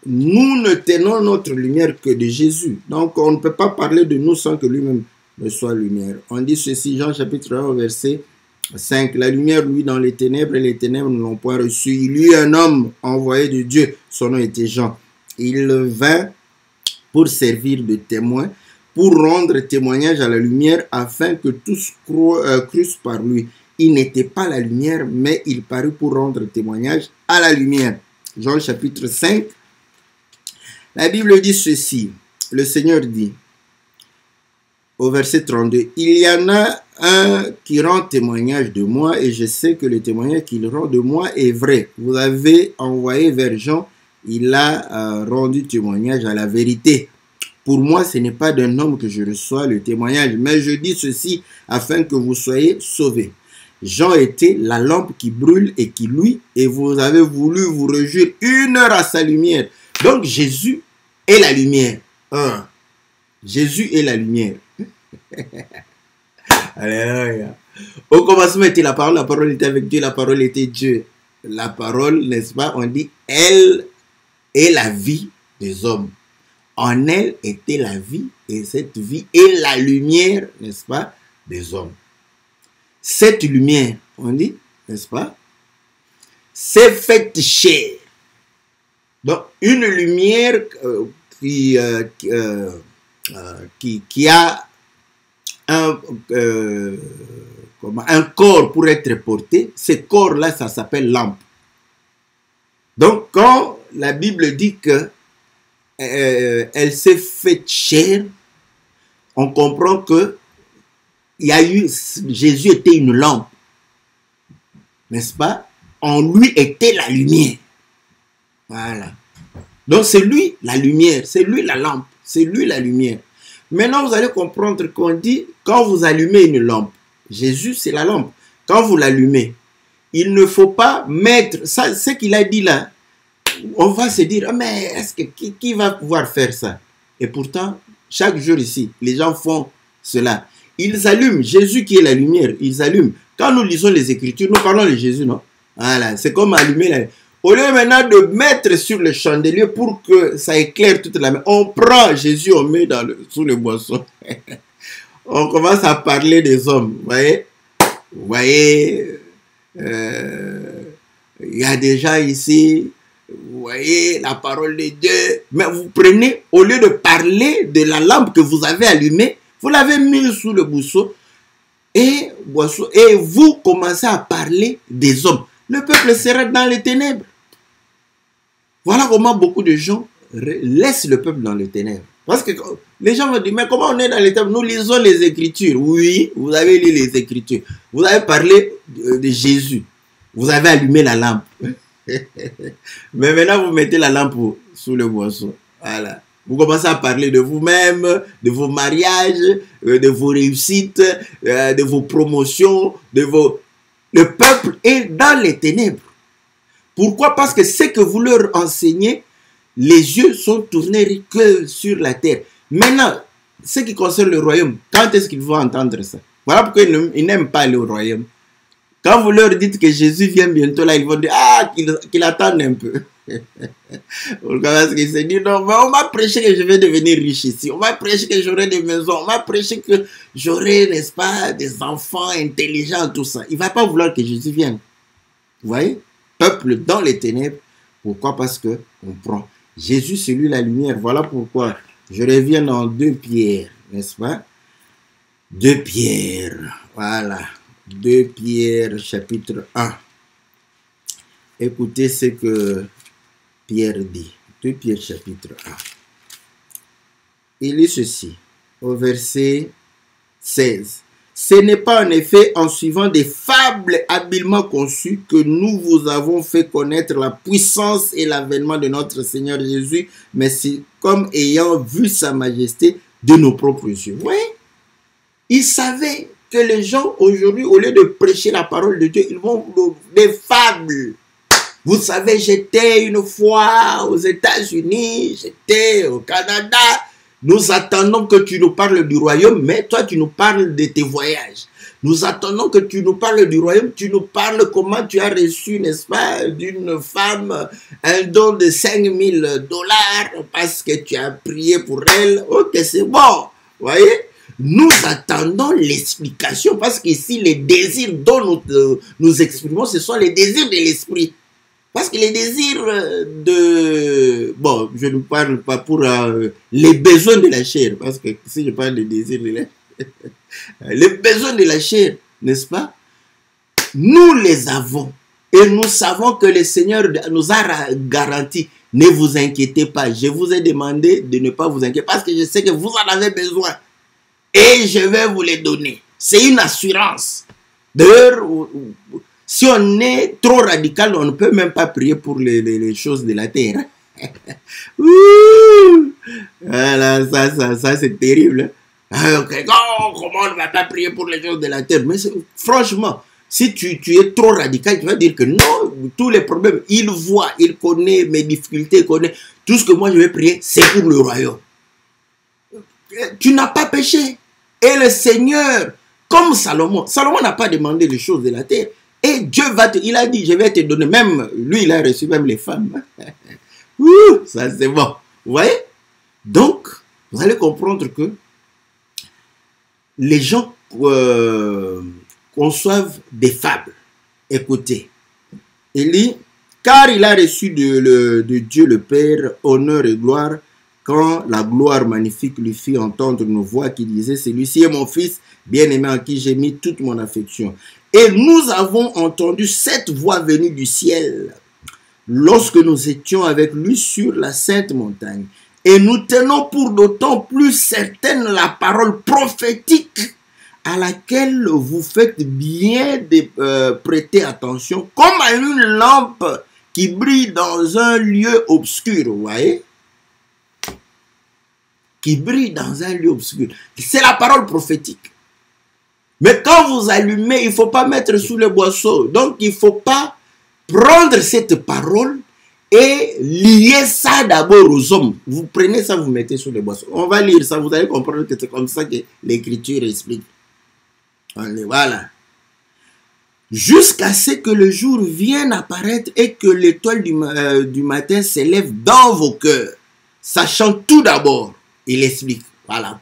Nous ne tenons notre lumière que de Jésus. Donc, on ne peut pas parler de nous sans que lui-même ne soit lumière. On dit ceci, Jean chapitre 1, verset 5. La lumière, lui, dans les ténèbres, et les ténèbres ne l'ont point reçu. Il y eut un homme envoyé de Dieu. Son nom était Jean. Il vint pour servir de témoin, pour rendre témoignage à la lumière, afin que tous crussent par lui. Il n'était pas la lumière, mais il parut pour rendre témoignage à la lumière. Jean chapitre 5. La Bible dit ceci. Le Seigneur dit, au verset 32, « Il y en a un qui rend témoignage de moi, et je sais que le témoignage qu'il rend de moi est vrai. Vous avez envoyé vers Jean, il a rendu témoignage à la vérité. Pour moi, ce n'est pas d'un homme que je reçois le témoignage, mais je dis ceci afin que vous soyez sauvés. Jean était la lampe qui brûle et qui luit, et vous avez voulu vous réjouir 1 heure à sa lumière. » Donc Jésus est la lumière. Jésus est la lumière. Alléluia. Au commencement était la parole était avec Dieu, la parole était Dieu. La parole, n'est-ce pas, on dit, elle est la vie des hommes. En elle était la vie, et cette vie est la lumière, n'est-ce pas, des hommes. Cette lumière, on dit, n'est-ce pas, s'est faite chair. Donc, une lumière qui a un corps pour être porté, ce corps-là, ça s'appelle lampe. Donc, quand la Bible dit que elle s'est faite chair, on comprend que Jésus était une lampe, n'est-ce pas? En lui était la lumière. Voilà. Donc c'est lui la lumière, c'est lui la lampe, c'est lui la lumière. Maintenant vous allez comprendre qu'on dit, quand vous allumez une lampe, Jésus c'est la lampe. Quand vous l'allumez, il ne faut pas mettre, ça, ce qu'il a dit là, on va se dire, mais est-ce que qui va pouvoir faire ça? Et pourtant, chaque jour ici, les gens font cela. Ils allument, Jésus qui est la lumière, ils allument. Quand nous lisons les Écritures, nous parlons de Jésus, non? Voilà, c'est comme allumer la... Au lieu maintenant de mettre sur le chandelier pour que ça éclaire toute la main, on prend Jésus, on met sous le boisson. On commence à parler des hommes, vous voyez, il y a des gens ici, vous voyez, la parole de Dieu, mais vous prenez, au lieu de parler de la lampe que vous avez allumée, vous l'avez mise sous le boisseau, et vous commencez à parler des hommes. Le peuple sera dans les ténèbres. Voilà comment beaucoup de gens laissent le peuple dans les ténèbres. Parce que les gens vont dire, mais comment on est dans les ténèbres? Nous lisons les Écritures. Oui, vous avez lu les Écritures. Vous avez parlé de Jésus. Vous avez allumé la lampe. Mais maintenant, vous mettez la lampe sous le boisseau. Voilà. Vous commencez à parler de vous-même, de vos mariages, de vos réussites, de vos promotions, Le peuple est dans les ténèbres. Pourquoi? Parce que ce que vous leur enseignez, les yeux sont tournés que sur la terre. Maintenant, ce qui concerne le royaume, quand est-ce qu'ils vont entendre ça? Voilà pourquoi ils n'aiment pas le royaume. Quand vous leur dites que Jésus vient bientôt, là, ils vont dire, qu'il attende un peu. Parce qu'ils se disent, non, mais on m'a prêché que je vais devenir riche ici. On m'a prêché que j'aurai des maisons. On m'a prêché que j'aurai, n'est-ce pas, des enfants intelligents, tout ça. Il ne va pas vouloir que Jésus vienne. Vous voyez? Peuple dans les ténèbres. Pourquoi? Parce que on prend. Jésus, c'est lui la lumière. Voilà pourquoi je reviens dans 2 Pierre, n'est-ce pas? 2 Pierre. Voilà. 2 Pierre, chapitre 1. Écoutez ce que Pierre dit. 2 Pierre, chapitre 1. Il dit ceci, au verset 16. Ce n'est pas en effet en suivant des fables habilement conçues que nous vous avons fait connaître la puissance et l'avènement de notre Seigneur Jésus, mais c'est comme ayant vu sa majesté de nos propres yeux. Oui, il savait que les gens aujourd'hui, au lieu de prêcher la parole de Dieu, ils vont des fables. Vous savez, j'étais une fois aux États-Unis, j'étais au Canada. Nous attendons que tu nous parles du royaume, mais toi, tu nous parles de tes voyages. Nous attendons que tu nous parles du royaume, tu nous parles comment tu as reçu, n'est-ce pas, d'une femme, un don de $5000 parce que tu as prié pour elle. Ok, c'est bon, voyez. Nous attendons l'explication parce qu'ici, les désirs dont nous exprimons, ce sont les désirs de l'esprit. Parce que les désirs de... Bon, je ne parle pas pour les besoins de la chair. Parce que si je parle des désirs de la chair, les besoins de la chair, n'est-ce pas? Nous les avons. Et nous savons que le Seigneur nous a garanti. Ne vous inquiétez pas. Je vous ai demandé de ne pas vous inquiéter. Parce que je sais que vous en avez besoin. Et je vais vous les donner. C'est une assurance. D'ailleurs... Si on est trop radical, on ne peut même pas prier pour les choses de la terre. Voilà, ça c'est terrible. Okay. Oh, comment on ne va pas prier pour les choses de la terre? Mais franchement, si tu es trop radical, tu vas dire que non, tous les problèmes, il voit, il connaît mes difficultés, il connaît tout ce que moi je vais prier, c'est pour le royaume. Tu n'as pas péché. Et le Seigneur, comme Salomon n'a pas demandé les choses de la terre. Et Dieu il a dit, je vais te donner, même, lui, il a reçu même les femmes. Ça c'est bon. Vous voyez? Donc, vous allez comprendre que les gens conçoivent des fables. Écoutez, il dit, car il a reçu de Dieu le Père honneur et gloire, quand la gloire magnifique lui fit entendre une voix qui disait, celui-ci est mon fils, bien-aimé en qui j'ai mis toute mon affection. Et nous avons entendu cette voix venue du ciel lorsque nous étions avec lui sur la sainte montagne. Et nous tenons pour d'autant plus certaine la parole prophétique à laquelle vous faites bien de prêter attention, comme à une lampe qui brille dans un lieu obscur, vous voyez? Qui brille dans un lieu obscur. C'est la parole prophétique. Mais quand vous allumez, il ne faut pas mettre sous le boisseau. Donc, il ne faut pas prendre cette parole et lier ça d'abord aux hommes. Vous prenez ça, vous mettez sous le boisseau. On va lire ça, vous allez comprendre que c'est comme ça que l'Écriture explique. Voilà. Jusqu'à ce que le jour vienne apparaître et que l'étoile du matin s'élève dans vos cœurs. Sachant tout d'abord, il explique, voilà.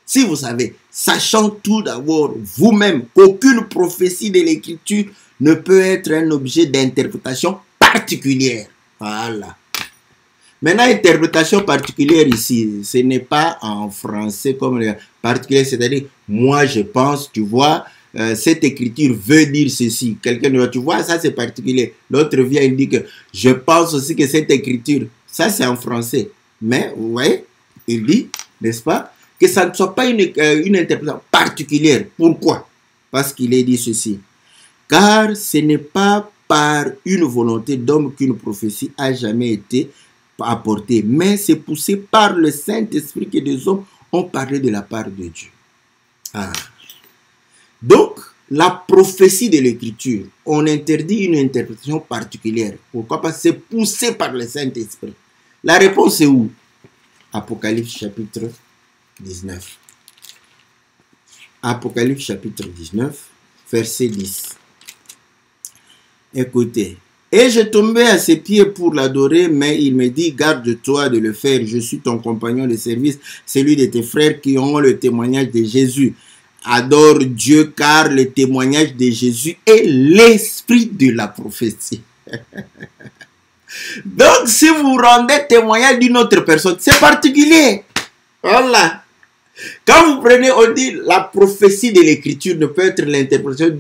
Si vous savez, sachant tout d'abord vous-même qu'aucune prophétie de l'Écriture ne peut être un objet d'interprétation particulière. Voilà. Maintenant, interprétation particulière ici, ce n'est pas en français comme particulier, c'est-à-dire, moi je pense, tu vois, cette écriture veut dire ceci. Quelqu'un dit, tu vois, ça c'est particulier. L'autre vient et dit que je pense aussi que cette écriture, ça c'est en français. Mais, vous voyez, il dit, n'est-ce pas, que ça ne soit pas une interprétation particulière. Pourquoi? Parce qu'il est dit ceci. Car ce n'est pas par une volonté d'homme qu'une prophétie a jamais été apportée, mais c'est poussé par le Saint-Esprit que des hommes ont parlé de la part de Dieu. Ah. Donc, la prophétie de l'Écriture, on interdit une interprétation particulière. Pourquoi? Parce que c'est poussé par le Saint-Esprit. La réponse est où? Apocalypse chapitre 19. Apocalypse chapitre 19, verset 10. Écoutez. Et je tombais à ses pieds pour l'adorer, mais il me dit, garde-toi de le faire, je suis ton compagnon de service, celui de tes frères qui ont le témoignage de Jésus. Adore Dieu, car le témoignage de Jésus est l'esprit de la prophétie. Donc, si vous rendez témoignage d'une autre personne, c'est particulier. Voilà. Quand vous prenez, on dit, la prophétie de l'Écriture ne peut être l'interprétation,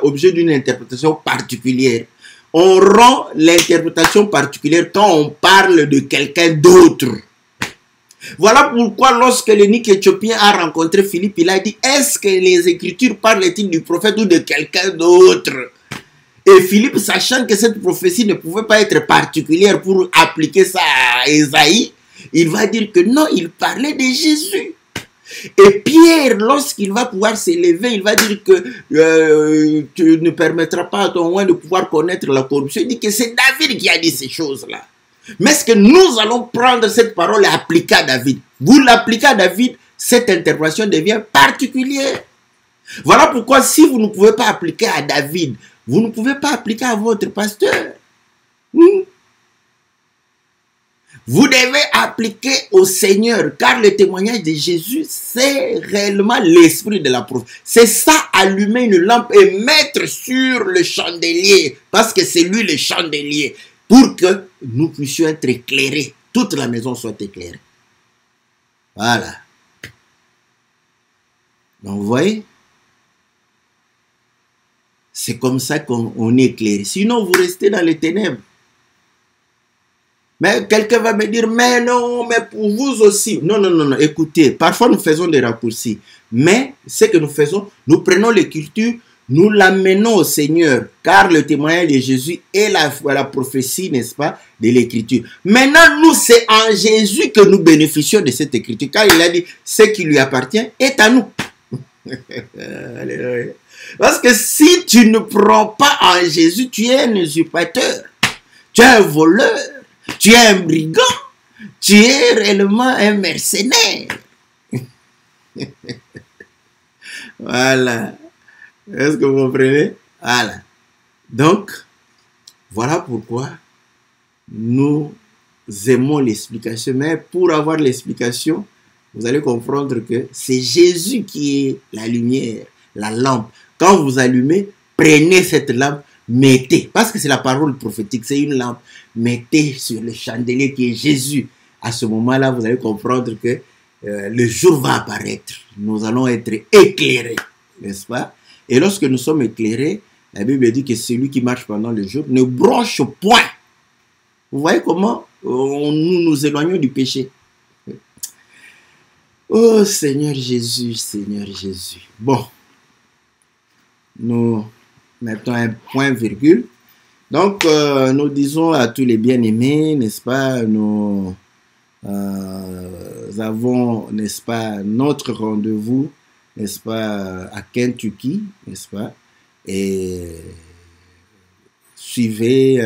objet d'une interprétation particulière. On rend l'interprétation particulière quand on parle de quelqu'un d'autre. Voilà pourquoi lorsque l'eunuque éthiopien a rencontré Philippe, il a dit, est-ce que les Écritures parlent-ils du prophète ou de quelqu'un d'autre? Et Philippe, sachant que cette prophétie ne pouvait pas être particulière pour appliquer ça à Ésaïe, il va dire que non, il parlait de Jésus. Et Pierre, lorsqu'il va pouvoir s'élever, il va dire que tu ne permettras pas à ton roi de pouvoir connaître la corruption. Il dit que c'est David qui a dit ces choses-là. Mais est-ce que nous allons prendre cette parole et appliquer à David? Vous l'appliquez à David, cette interprétation devient particulière. Voilà pourquoi si vous ne pouvez pas appliquer à David, vous ne pouvez pas appliquer à votre pasteur. Vous devez appliquer au Seigneur, car le témoignage de Jésus, c'est réellement l'esprit de la prophétie. C'est ça, allumer une lampe et mettre sur le chandelier, parce que c'est lui le chandelier, pour que nous puissions être éclairés, toute la maison soit éclairée. Voilà. Donc, vous voyez, c'est comme ça qu'on est éclairé. Sinon, vous restez dans les ténèbres. Mais quelqu'un va me dire, mais non, mais pour vous aussi. Non, non, non, non, écoutez, parfois nous faisons des raccourcis. Mais ce que nous faisons, nous prenons l'écriture, nous l'amenons au Seigneur, car le témoignage de Jésus est la prophétie, n'est-ce pas, de l'écriture. Maintenant, nous, c'est en Jésus que nous bénéficions de cette écriture, car il a dit, ce qui lui appartient est à nous. Alléluia. Parce que si tu ne prends pas en Jésus, tu es un usurpateur, tu es un voleur, tu es un brigand, tu es réellement un mercenaire. Voilà. Est-ce que vous comprenez? Voilà. Donc, voilà pourquoi nous aimons l'explication. Mais pour avoir l'explication, vous allez comprendre que c'est Jésus qui est la lumière, la lampe. Quand vous allumez, prenez cette lampe, mettez, parce que c'est la parole prophétique, c'est une lampe, mettez sur le chandelier qui est Jésus. À ce moment-là, vous allez comprendre que le jour va apparaître. Nous allons être éclairés, n'est-ce pas? Et lorsque nous sommes éclairés, la Bible dit que celui qui marche pendant le jour ne bronche point. Vous voyez comment nous nous éloignons du péché. Oh Seigneur Jésus, Seigneur Jésus. Bon, nous mettons un point virgule. Donc, nous disons à tous les bien-aimés, n'est-ce pas, nous avons, n'est-ce pas, notre rendez-vous, n'est-ce pas, à Kentucky, n'est-ce pas, et suivez,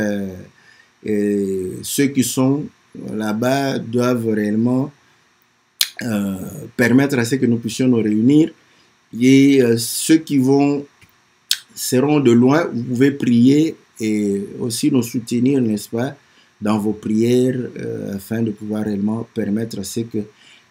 ceux qui sont là-bas doivent réellement permettre à ce que nous puissions nous réunir, et ceux qui seront de loin, vous pouvez prier et aussi nous soutenir, n'est-ce pas, dans vos prières, afin de pouvoir réellement permettre à ce que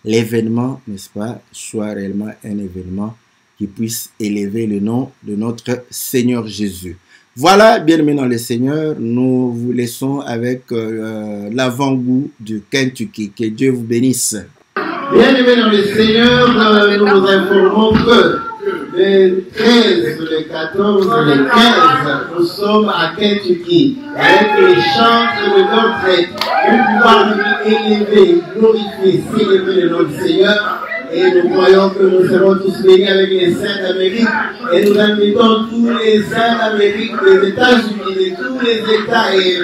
l'événement, n'est-ce pas, soit réellement un événement qui puisse élever le nom de notre Seigneur Jésus. Voilà, bien-aimés dans le Seigneur, nous vous laissons avec l'avant-goût du Kentucky. Que Dieu vous bénisse. Bien-aimés dans le Seigneur, nous vous informons que le 13, le 14, le 15, nous sommes à Kentucky avec les chants de notre pour pouvoir nous élever, glorifier, célébrer le nom du Seigneur. Et nous croyons que nous serons tous bénis avec les saints d'Amérique. Et nous invitons tous les saints d'Amérique, des États-Unis, de tous les États et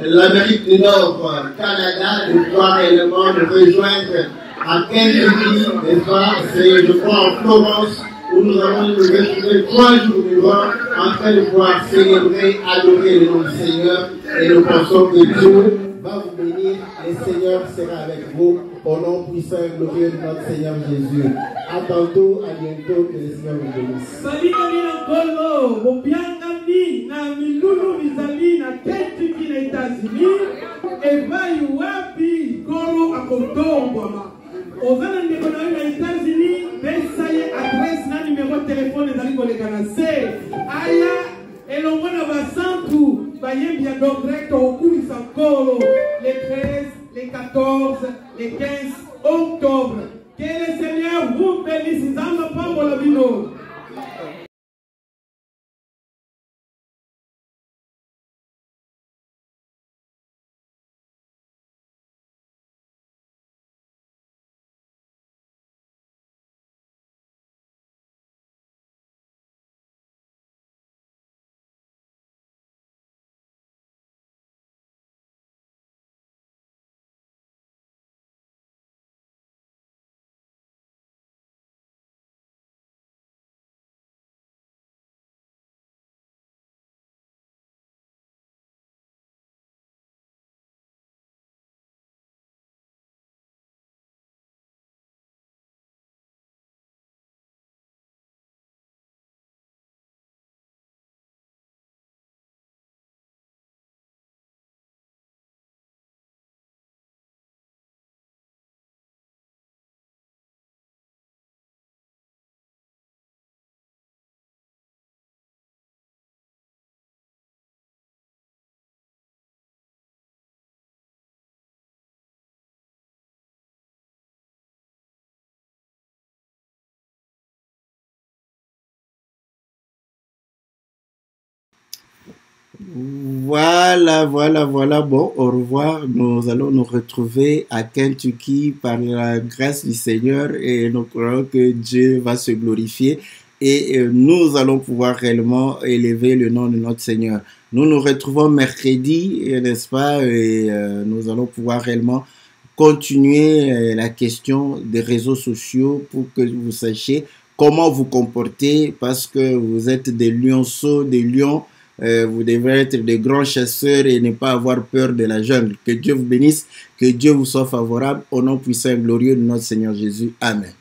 l'Amérique du Nord, Canada, de pouvoir réellement nous rejoindre à Kentucky, n'est-ce pas? C'est, je crois, en Florence, où nous allons nous retrouver 3 jours durant en train de pouvoir célébrer, adorer le nom du Seigneur. Et nous pensons que Dieu va vous bénir. Le Seigneur sera avec vous. Au nom puissant et glorieux de notre Seigneur Jésus. À tantôt, à bientôt, que le Seigneur vous bénisse. Ozana ndeko na na États-Unis, pesa ye adresse na numéro de téléphone ezali koleka na se. Aya elongo na basantu bayembi ya direct okulisa kolo les 13, les 14, les 15 octobre. Que le Seigneur vous bénisse. Nzamba pambola bino. Voilà. Bon, au revoir. Nous allons nous retrouver à Kentucky par la grâce du Seigneur et nous croyons que Dieu va se glorifier et nous allons pouvoir réellement élever le nom de notre Seigneur. Nous nous retrouvons mercredi, n'est-ce pas? Et nous allons pouvoir réellement continuer la question des réseaux sociaux pour que vous sachiez comment vous comporter parce que vous êtes des lionceaux, des lions. Vous devrez être des grands chasseurs et ne pas avoir peur de la jungle. Que Dieu vous bénisse, que Dieu vous soit favorable. Au nom puissant et glorieux de notre Seigneur Jésus. Amen.